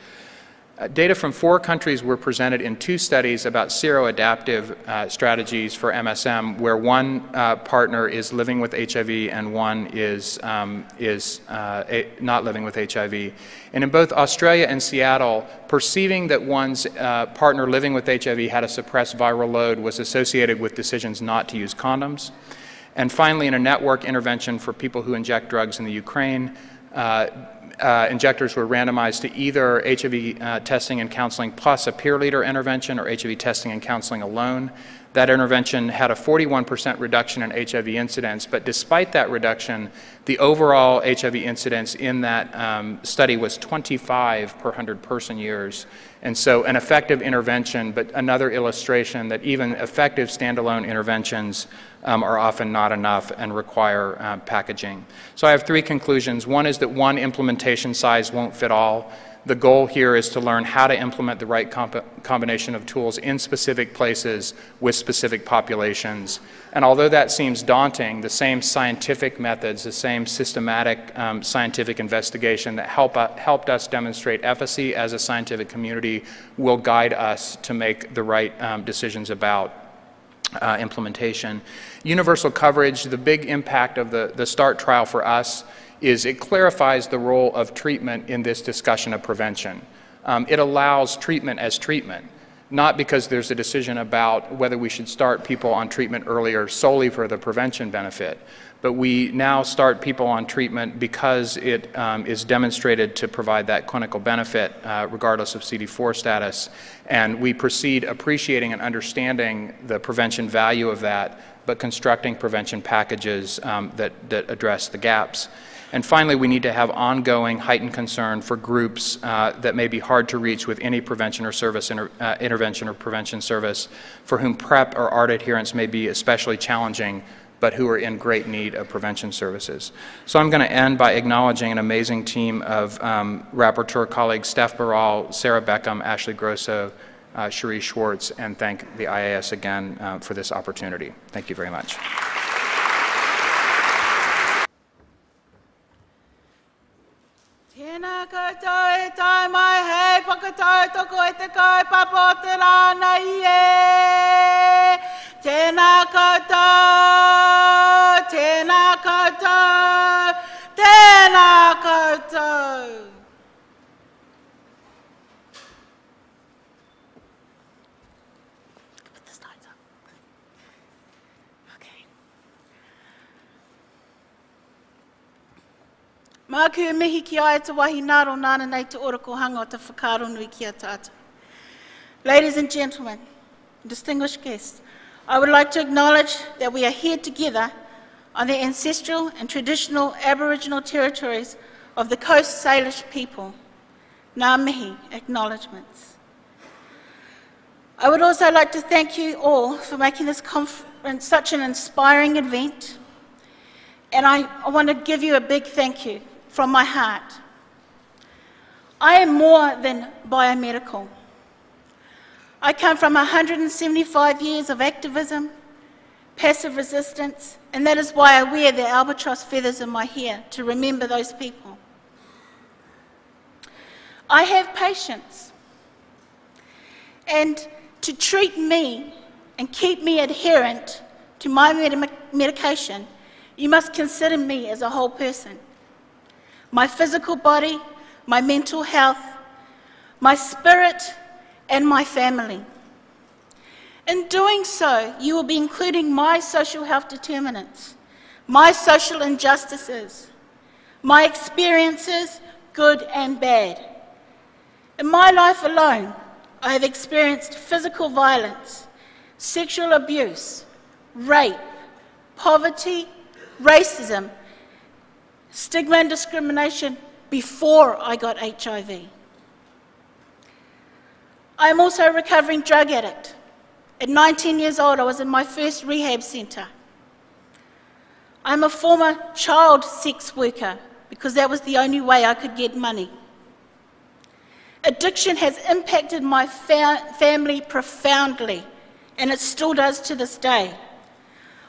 Speaker 3: Data from 4 countries were presented in 2 studies about seroadaptive strategies for MSM, where one partner is living with HIV and one is not living with HIV. And in both Australia and Seattle, perceiving that one's partner living with HIV had a suppressed viral load was associated with decisions not to use condoms. And finally, in a network intervention for people who inject drugs in the Ukraine, injectors were randomized to either HIV testing and counseling plus a peer leader intervention or HIV testing and counseling alone. That intervention had a 41% reduction in HIV incidence, but despite that reduction, the overall HIV incidence in that study was 25 per 100 person years. And so an effective intervention, but another illustration that even effective standalone interventions are often not enough and require packaging. So I have 3 conclusions. One is that one implementation size won't fit all. The goal here is to learn how to implement the right combination of tools in specific places with specific populations. And although that seems daunting, the same scientific methods, the same systematic scientific investigation that helped us demonstrate efficacy as a scientific community will guide us to make the right decisions about implementation. Universal coverage, the big impact of the START trial for us is it clarifies the role of treatment in this discussion of prevention. It allows treatment as treatment, not because there's a decision about whether we should start people on treatment earlier solely for the prevention benefit, but we now start people on treatment because it is demonstrated to provide that clinical benefit regardless of CD4 status, and we proceed appreciating and understanding the prevention value of that, but constructing prevention packages that address the gaps. And finally, we need to have ongoing heightened concern for groups that may be hard to reach with any prevention or service intervention or prevention service, for whom PrEP or ART adherence may be especially challenging, but who are in great need of prevention services. So I'm going to end by acknowledging an amazing team of Rapporteur colleagues, Steph Baral, Sarah Beckham, Ashley Grosso, Cherie Schwartz, and thank the IAS again for this opportunity. Thank you very much.
Speaker 4: Tēnā koutou e tai mai hei whakatau toko e te kaupapa o te rāna i e. Tēnā koutou, tēnā koutou, tēnā koutou. Put the slides up. Okay. Mā ku mihi ki ai te wahi naro nāna nei te orako hanga o te whakaro nui ki a tātou. Ladies and gentlemen, distinguished guests, I would like to acknowledge that we are here together on the ancestral and traditional Aboriginal territories of the Coast Salish people. Ngā mihi, acknowledgements. I would also like to thank you all for making this conference such an inspiring event, and I want to give you a big thank you from my heart. I am more than biomedical. I come from 175 years of activism, passive resistance, and that is why I wear the albatross feathers in my hair, to remember those people. I have patience, and to treat me and keep me adherent to my medication, you must consider me as a whole person. My physical body, my mental health, my spirit, and my family. In doing so, you will be including my social health determinants, my social injustices, my experiences, good and bad. In my life alone, I have experienced physical violence, sexual abuse, rape, poverty, racism, stigma and discrimination before I got HIV. I am also a recovering drug addict. At 19 years old, I was in my first rehab centre. I'm a former child sex worker because that was the only way I could get money. Addiction has impacted my family profoundly, and it still does to this day.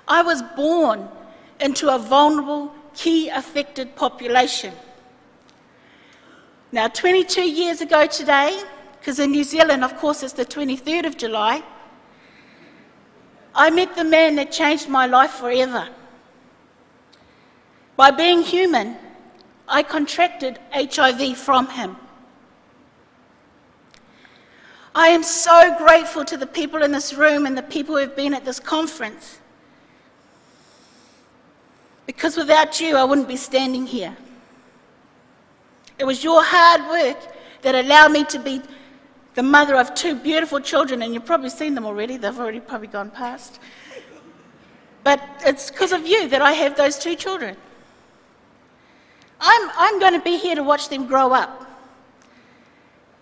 Speaker 4: I was born into a vulnerable, key affected population. Now, 22 years ago today, because in New Zealand, of course, it's the 23rd of July, I met the man that changed my life forever. By being human, I contracted HIV from him. I am so grateful to the people in this room and the people who have been at this conference, because without you, I wouldn't be standing here. It was your hard work that allowed me to be the mother of two beautiful children, and you've probably seen them already. They've already probably gone past. But it's because of you that I have those two children. I'm going to be here to watch them grow up.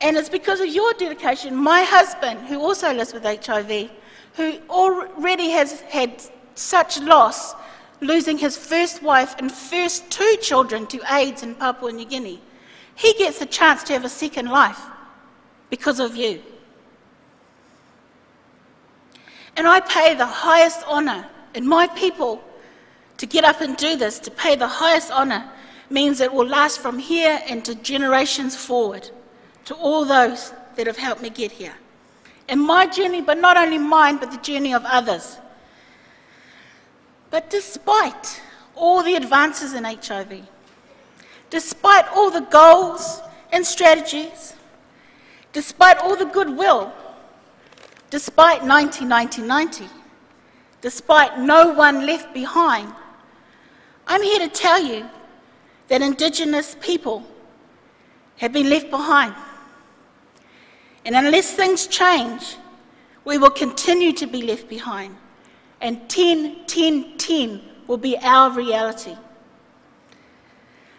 Speaker 4: And it's because of your dedication. My husband, who also lives with HIV, who already has had such loss, losing his first wife and first two children to AIDS in Papua New Guinea, he gets the chance to have a second life because of you. And I pay the highest honour, and my people, to get up and do this, to pay the highest honour, means it will last from here and to generations forward, to all those that have helped me get here. And my journey, but not only mine, but the journey of others. But despite all the advances in HIV, despite all the goals and strategies, despite all the goodwill, despite 90-90-90, despite no one left behind, I'm here to tell you that Indigenous people have been left behind. And unless things change, we will continue to be left behind. And 10-10-10 will be our reality.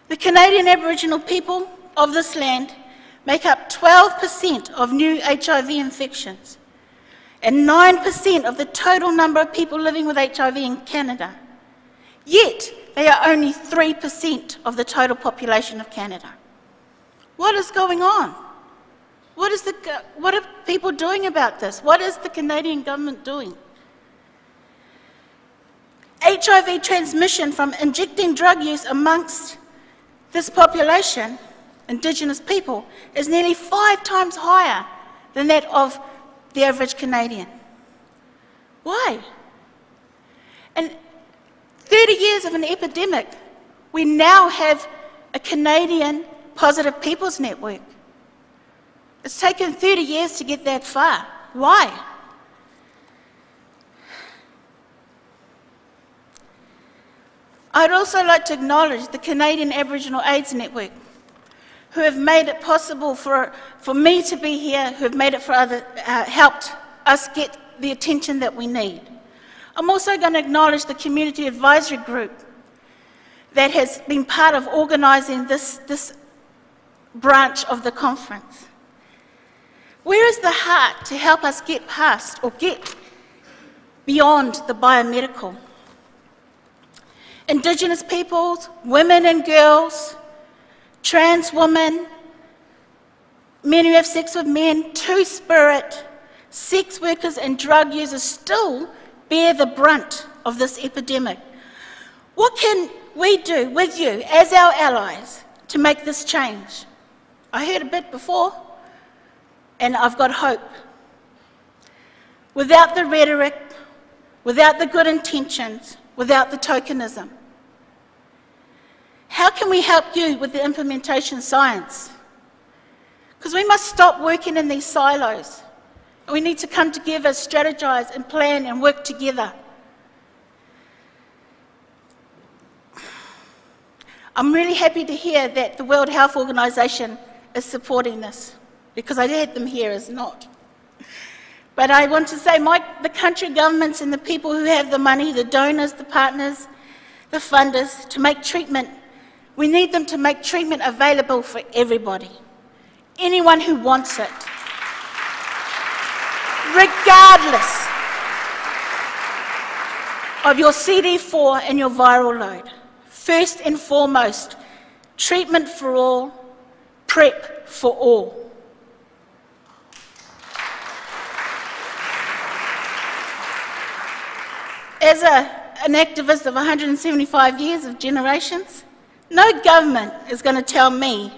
Speaker 4: The Canadian Aboriginal people of this land make up 12% of new HIV infections and 9% of the total number of people living with HIV in Canada. Yet, they are only 3% of the total population of Canada. What is going on? What are people doing about this? What is the Canadian government doing? HIV transmission from injecting drug use amongst this population, Indigenous people, is nearly 5 times higher than that of the average Canadian. Why? And 30 years of an epidemic, we now have a Canadian Positive Peoples Network. It's taken 30 years to get that far. Why? I'd also like to acknowledge the Canadian Aboriginal AIDS Network, who have made it possible for me to be here, who have made it for helped us get the attention that we need. I'm also going to acknowledge the Community Advisory Group that has been part of organising this branch of the conference. Where is the heart to help us get past or get beyond the biomedical? Indigenous peoples, women and girls, trans women, men who have sex with men, two-spirit, sex workers and drug users still bear the brunt of this epidemic. What can we do with you as our allies to make this change? I heard a bit before, and I've got hope. Without the rhetoric, without the good intentions, without the tokenism. How can we help you with the implementation science? Because we must stop working in these silos. We need to come together, strategize and plan and work together. I'm really happy to hear that the World Health Organization is supporting this, because I had them here as not. But I want to say the country governments and the people who have the money, the donors, the partners, the funders, to make treatment, we need them to make treatment available for everybody, anyone who wants it, regardless of your CD4 and your viral load. First and foremost, treatment for all, PrEP for all. As an activist of 175 years of generations, no government is going to tell me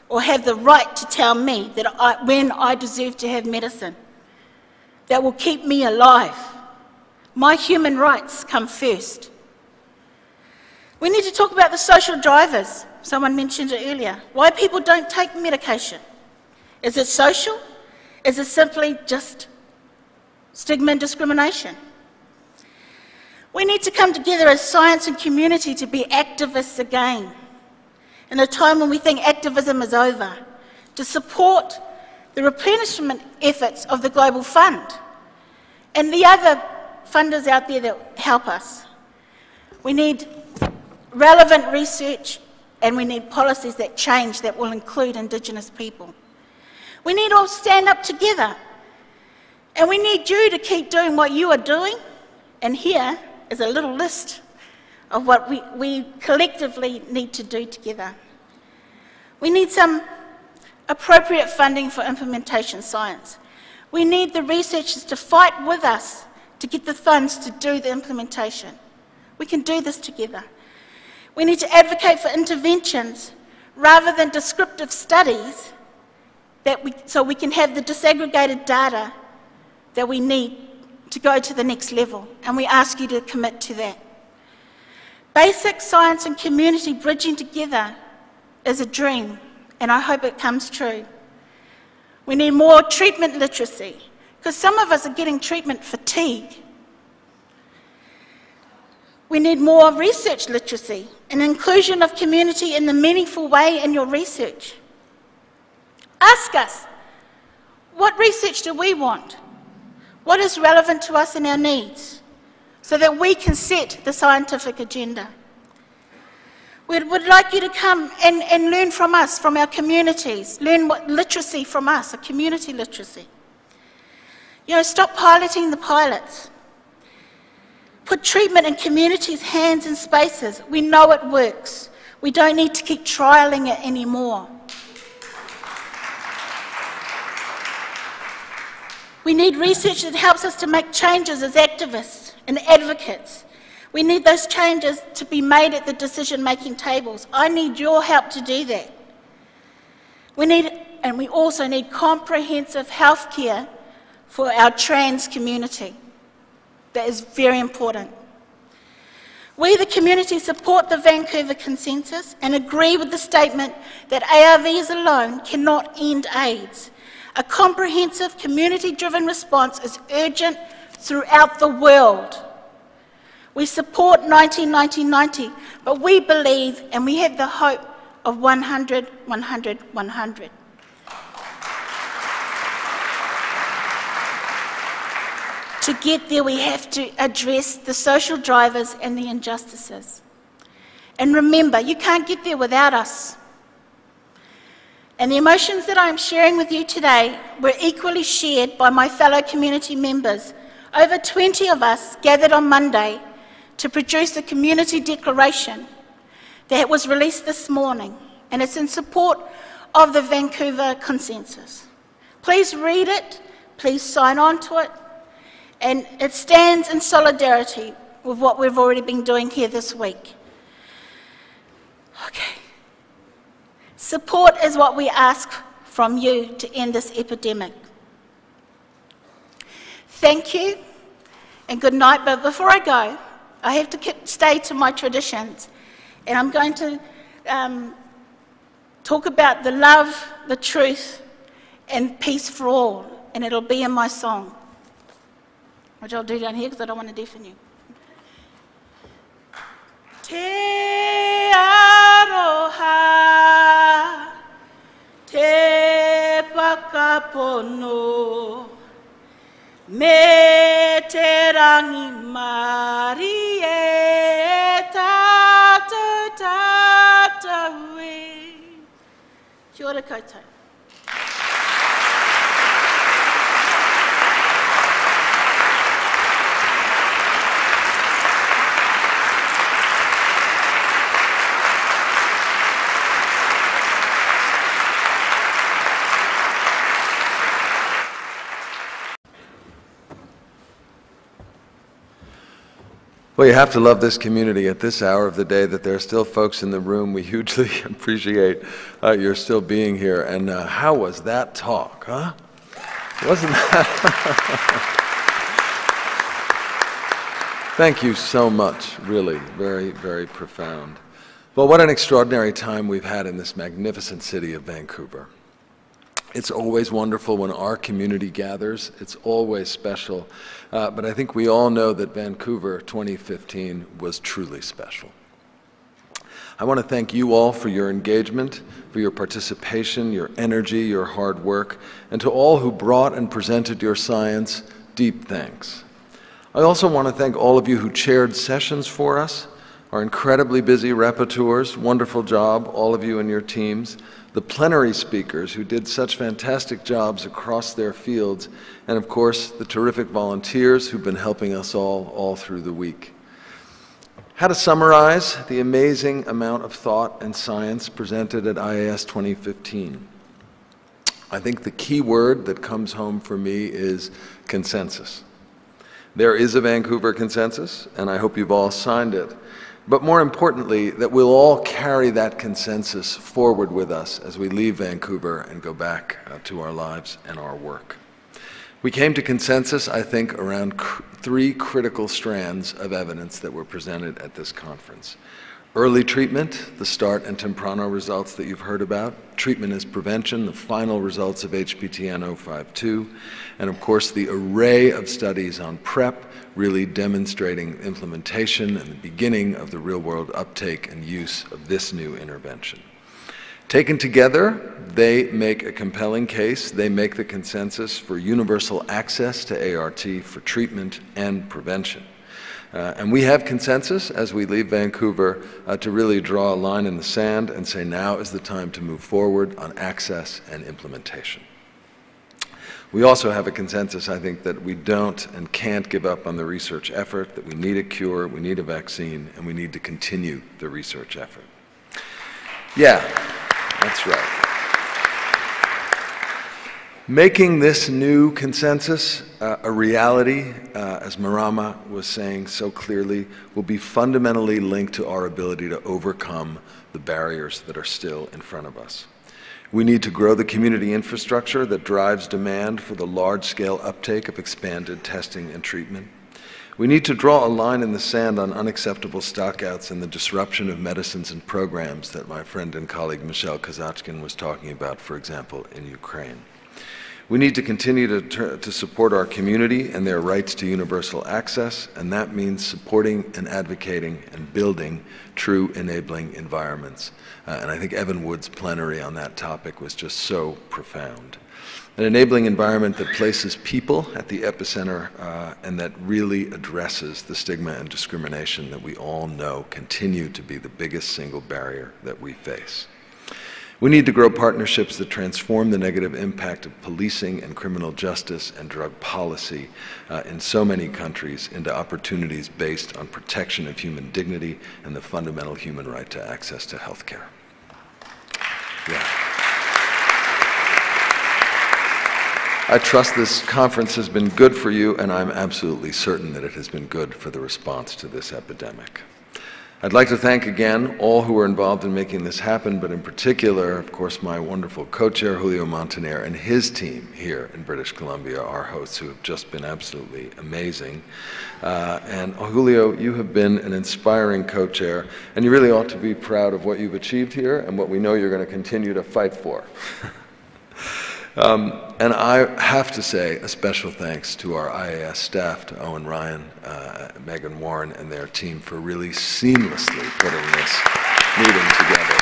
Speaker 4: or have the right to tell me that when I deserve to have medicine that will keep me alive. My human rights come first. We need to talk about the social drivers. Someone mentioned it earlier. Why people don't take medication. Is it social? Is it simply just stigma and discrimination? We need to come together as science and community to be activists again, in a time when we think activism is over, to support the replenishment efforts of the Global Fund and the other funders out there that help us. We need relevant research, and we need policies that change, that will include Indigenous people. We need all to stand up together, and we need you to keep doing what you are doing, and here is a little list of what we collectively need to do together. We need some appropriate funding for implementation science. We need the researchers to fight with us to get the funds to do the implementation. We can do this together. We need to advocate for interventions rather than descriptive studies so we can have the disaggregated data that we need to go to the next level, and we ask you to commit to that. Basic science and community bridging together is a dream, and I hope it comes true. We need more treatment literacy, because some of us are getting treatment fatigue. We need more research literacy and inclusion of community in a meaningful way in your research. Ask us, what research do we want? What is relevant to us and our needs, so that we can set the scientific agenda? We would like you to come and learn from us, from our communities, learn what literacy from us, a community literacy. Stop piloting the pilots. Put treatment in communities' hands and spaces. We know it works. We don't need to keep trialling it anymore. We need research that helps us to make changes as activists and advocates. We need those changes to be made at the decision-making tables. I need your help to do that. We also need comprehensive health care for our trans community. That is very important. We, the community, support the Vancouver Consensus and agree with the statement that ARVs alone cannot end AIDS. A comprehensive, community-driven response is urgent throughout the world. We support 19-90-90, but we believe and we have the hope of 100-100-100. To get there, we have to address the social drivers and the injustices. And remember, you can't get there without us. And the emotions that I am sharing with you today were equally shared by my fellow community members. Over 20 of us gathered on Monday to produce a community declaration that was released this morning, and it's in support of the Vancouver Consensus. Please read it, please sign on to it, and it stands in solidarity with what we've already been doing here this week. Okay. Support is what we ask from you to end this epidemic. Thank you and good night. But before I go, I have to stay to my traditions. And I'm going to talk about the love, the truth, and peace for all. And it'll be in my song, which I'll do down here because I don't want to deafen you. Te aro pono me te rangi mari e tātou tātou e. Kia ora koutou.
Speaker 5: Well, you have to love this community at this hour of the day that there are still folks in the room. We hugely appreciate your still being here. And how was that talk, huh? Wasn't that? Thank you so much, really. Very, very profound. Well, what an extraordinary time we've had in this magnificent city of Vancouver. It's always wonderful when our community gathers. It's always special. But I think we all know that Vancouver 2015 was truly special. I want to thank you all for your engagement, for your participation, your energy, your hard work, and to all who brought and presented your science, deep thanks. I also want to thank all of you who chaired sessions for us, our incredibly busy rapporteurs, wonderful job, all of you and your teams, the plenary speakers who did such fantastic jobs across their fields, and of course, the terrific volunteers who've been helping us all through the week. How to summarize the amazing amount of thought and science presented at IAS 2015? I think the key word that comes home for me is consensus. There is a Vancouver consensus, and I hope you've all signed it. But more importantly, that we'll all carry that consensus forward with us as we leave Vancouver and go back to our lives and our work. We came to consensus, I think, around three critical strands of evidence that were presented at this conference. Early treatment, the START and Temprano results that you've heard about, treatment as prevention, the final results of HPTN 052, and of course the array of studies on PrEP, really demonstrating implementation and the beginning of the real-world uptake and use of this new intervention. Taken together, they make a compelling case. They make the consensus for universal access to ART for treatment and prevention. And we have consensus as we leave Vancouver to really draw a line in the sand and say now is the time to move forward on access and implementation. We also have a consensus, I think, that we don't and can't give up on the research effort, that we need a cure, we need a vaccine, and we need to continue the research effort. Yeah, that's right. Making this new consensus a reality, as Marama was saying so clearly, will be fundamentally linked to our ability to overcome the barriers that are still in front of us. We need to grow the community infrastructure that drives demand for the large-scale uptake of expanded testing and treatment. We need to draw a line in the sand on unacceptable stockouts and the disruption of medicines and programs that my friend and colleague Michelle Kazachkin was talking about, for example, in Ukraine. We need to continue to support our community and their rights to universal access, and that means supporting and advocating and building true enabling environments. And I think Evan Wood's plenary on that topic was just so profound. An enabling environment that places people at the epicenter and that really addresses the stigma and discrimination that we all know continue to be the biggest single barrier that we face. We need to grow partnerships that transform the negative impact of policing and criminal justice and drug policy in so many countries into opportunities based on protection of human dignity and the fundamental human right to access to health care. Yeah. I trust this conference has been good for you, and I'm absolutely certain that it has been good for the response to this epidemic. I'd like to thank again all who were involved in making this happen, but in particular, of course, my wonderful co-chair, Julio Montaner, and his team here in British Columbia, our hosts, who have just been absolutely amazing. And Julio, you have been an inspiring co-chair, and you really ought to be proud of what you've achieved here and what we know you're going to continue to fight for. And I have to say a special thanks to our IAS staff, to Owen Ryan, Megan Warren, and their team for really seamlessly putting this meeting together.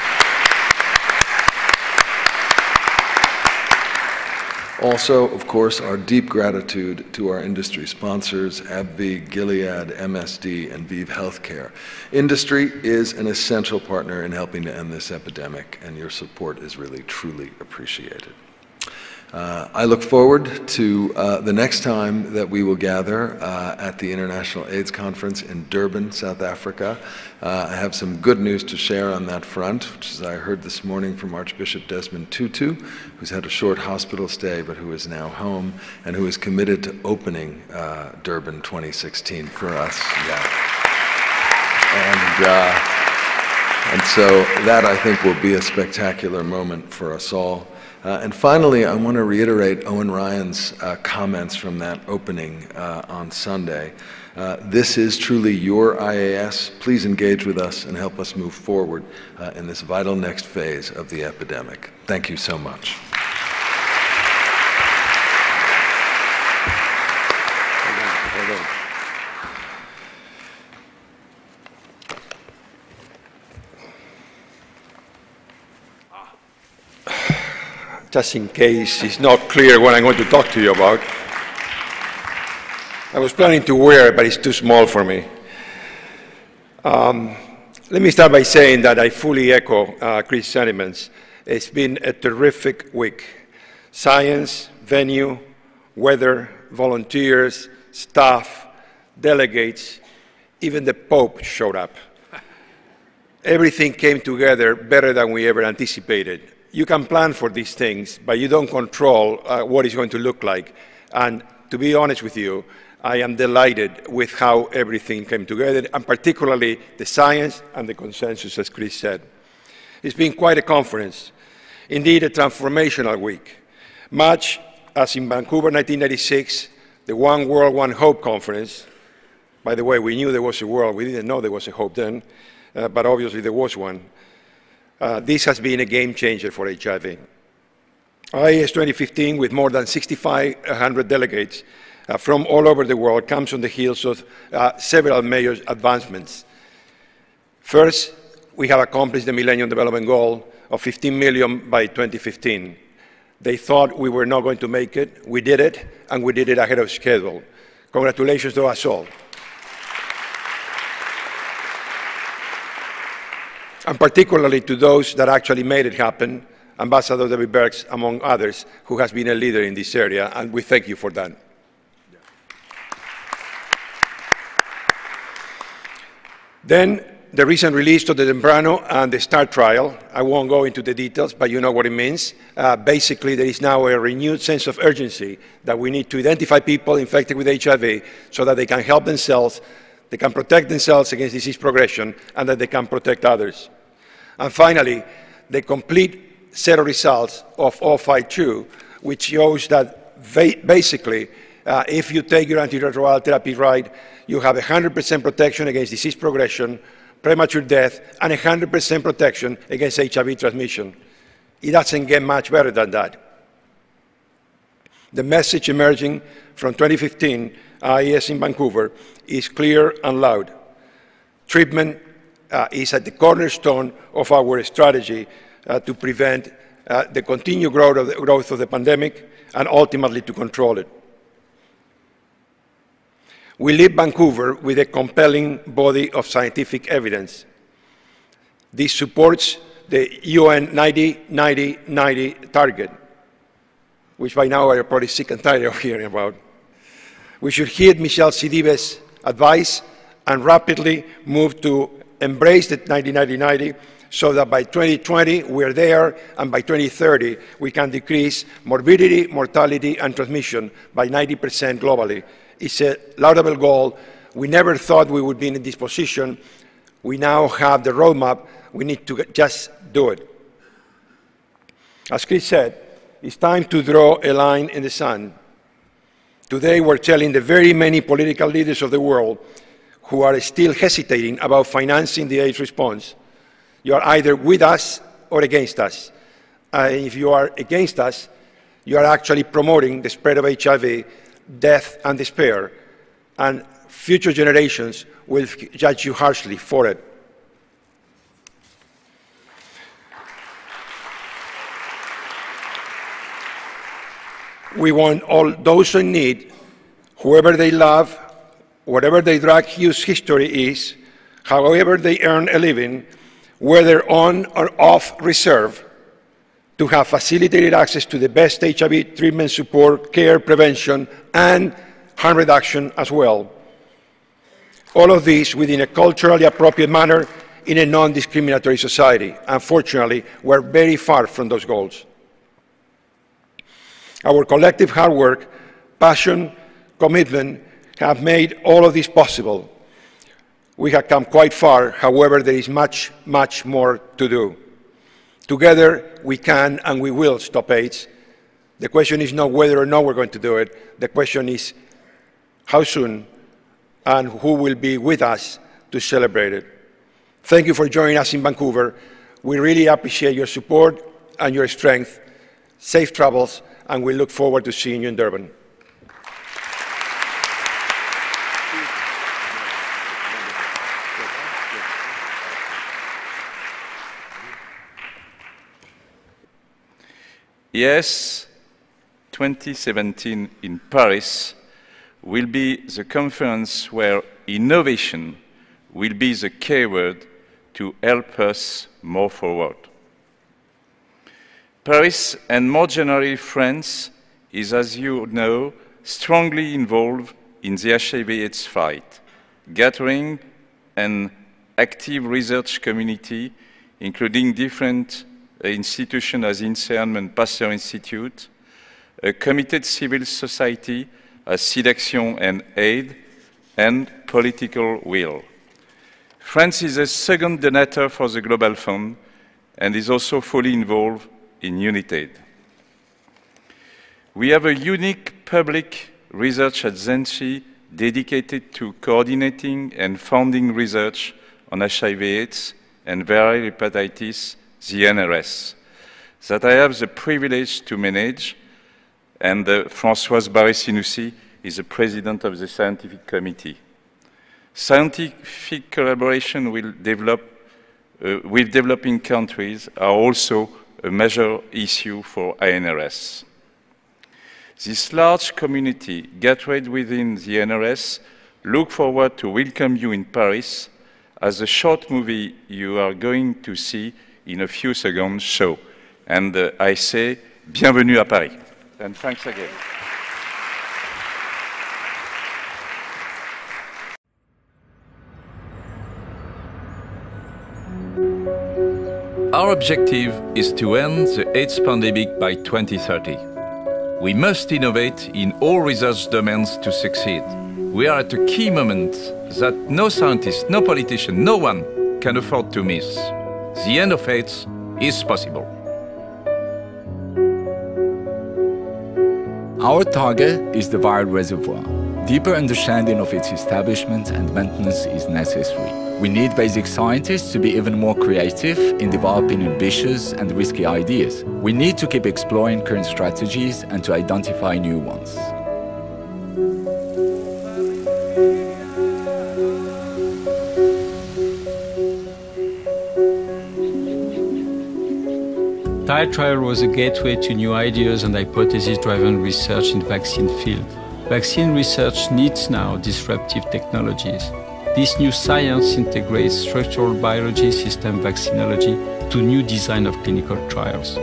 Speaker 5: Also, of course, our deep gratitude to our industry sponsors, AbbVie, Gilead, MSD, and ViiV Healthcare. Industry is an essential partner in helping to end this epidemic, and your support is really, truly appreciated. I look forward to the next time that we will gather at the International AIDS Conference in Durban, South Africa. I have some good news to share on that front, which is I heard this morning from Archbishop Desmond Tutu, who's had a short hospital stay but who is now home and who is committed to opening Durban 2016 for us. Yeah. And so that, I think, will be a spectacular moment for us all. And finally, I want to reiterate Owen Ryan's comments from that opening on Sunday. This is truly your IAS. Please engage with us and help us move forward in this vital next phase of the epidemic. Thank you so much.
Speaker 6: Just in case it's not clear what I'm going to talk to you about. I was planning to wear it, but it's too small for me. Let me start by saying that I fully echo Chris' sentiments. It's been a terrific week. Science, venue, weather, volunteers, staff, delegates, even the Pope showed up. Everything came together better than we ever anticipated. You can plan for these things, but you don't control what it's going to look like. And to be honest with you, I am delighted with how everything came together, and particularly the science and the consensus, as Chris said. It's been quite a conference, indeed a transformational week. Much as in Vancouver 1996, the One World, One Hope conference. By the way, we knew there was a world. We didn't know there was a hope then, but obviously there was one. This has been a game changer for HIV. IAS 2015, with more than 6,500 delegates from all over the world, comes on the heels of several major advancements. First, we have accomplished the Millennium Development Goal of 15 million by 2015. They thought we were not going to make it. We did it, and we did it ahead of schedule. Congratulations to us all. And particularly to those that actually made it happen, Ambassador David Berks, among others, who has been a leader in this area, and we thank you for that. Then, the recent release of the Temprano and the START trial. I won't go into the details, but you know what it means. Basically, there is now a renewed sense of urgency that we need to identify people infected with HIV so that they can help themselves, they can protect themselves against disease progression, and that they can protect others. And finally, the complete set of results of 052, which shows that basically, if you take your antiretroviral therapy right, you have 100% protection against disease progression, premature death, and 100% protection against HIV transmission. It doesn't get much better than that. The message emerging from 2015 IAS in Vancouver is clear and loud. Treatment is at the cornerstone of our strategy to prevent the continued growth of the pandemic and ultimately to control it. We leave Vancouver with a compelling body of scientific evidence. This supports the UN 90-90-90 target, which by now are probably sick and tired of hearing about. We should heed Michel Sidibe's advice and rapidly move to embrace the 90-90-90 so that by 2020 we're there, and by 2030 we can decrease morbidity, mortality, and transmission by 90% globally. It's a laudable goal. We never thought we would be in this position. We now have the roadmap. We need to just do it. As Chris said, it's time to draw a line in the sand. Today we're telling the very many political leaders of the world who are still hesitating about financing the AIDS response, you are either with us or against us. If you are against us, you are actually promoting the spread of HIV, death, and despair, and future generations will judge you harshly for it. we want all those in need, whoever they love, whatever their drug use history is, however they earn a living, whether on or off reserve, to have facilitated access to the best HIV treatment support, care, prevention, and harm reduction as well. All of this within a culturally appropriate manner in a non-discriminatory society. Unfortunately, we're very far from those goals. Our collective hard work, passion, commitment have made all of this possible. We have come quite far, however, there is much, much more to do. Together, we can and we will stop AIDS. The question is not whether or not we're going to do it. The question is how soon and who will be with us to celebrate it. Thank you for joining us in Vancouver. We really appreciate your support and your strength. Safe travels, and we look forward to seeing you in Durban.
Speaker 7: IAS 2017 in Paris will be the conference where innovation will be the keyword to help us move forward. Paris, and more generally France, is, as you know, strongly involved in the HIV/AIDS fight, gathering an active research community, including different institutions as INSERM and Pasteur Institute, a committed civil society as SIDAction and AID, and political will. France is a second donator for the Global Fund and is also fully involved in UNITAID. We have a unique public research agency dedicated to coordinating and funding research on HIV/AIDS and viral hepatitis, the NRS, that I have the privilege to manage, and Françoise Barré-Sinoussi is the president of the scientific committee. Scientific collaboration with developing countries are also a major issue for INRS. This large community gathered within the NRS look forward to welcome you in Paris as the short movie you are going to see in a few seconds show. And I say, bienvenue à Paris. And thanks again. Our objective is to end the AIDS pandemic by 2030. We must innovate in all research domains to succeed. We are at a key moment that no scientist, no politician, no one can afford to miss. The end of AIDS is possible.
Speaker 8: Our target is the viral reservoir. Deeper understanding of its establishment and maintenance is necessary. We need basic scientists to be even more creative in developing ambitious and risky ideas. We need to keep exploring current strategies and to identify new ones.
Speaker 9: TIDE trial was a gateway to new ideas and hypothesis-driven research in vaccine field. Vaccine research needs now disruptive technologies. This new science integrates structural biology, system vaccinology to new design of clinical trials.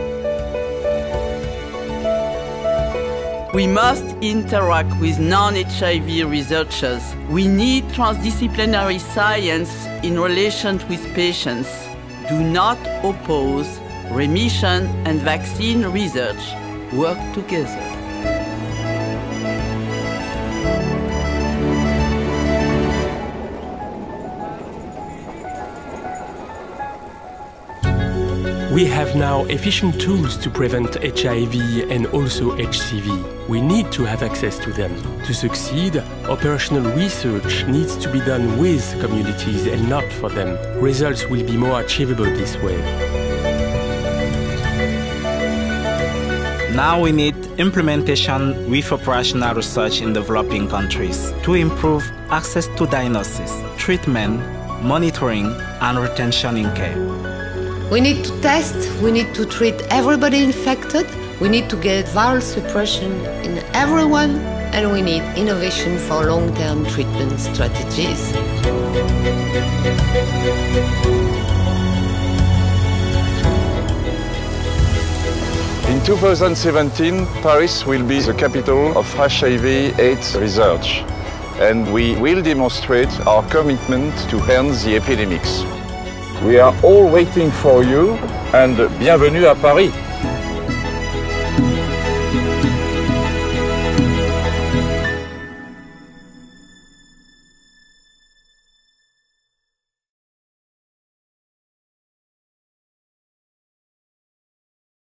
Speaker 10: We must interact with non-HIV researchers. We need transdisciplinary science in relation with patients. Do not oppose remission and vaccine research. Work together.
Speaker 11: We have now efficient tools to prevent HIV and also HCV. We need to have access to them. To succeed, operational research needs to be done with communities and not for them. Results will be more achievable this way.
Speaker 12: Now we need implementation with operational research in developing countries to improve access to diagnosis, treatment, monitoring, and retention in care.
Speaker 13: We need to test, we need to treat everybody infected, We need to get viral suppression in everyone, and we need innovation for long-term treatment strategies.
Speaker 7: In 2017, Paris will be the capital of HIV/AIDS research, and we will demonstrate our commitment to end the epidemics. We are all waiting for you, and bienvenue à Paris.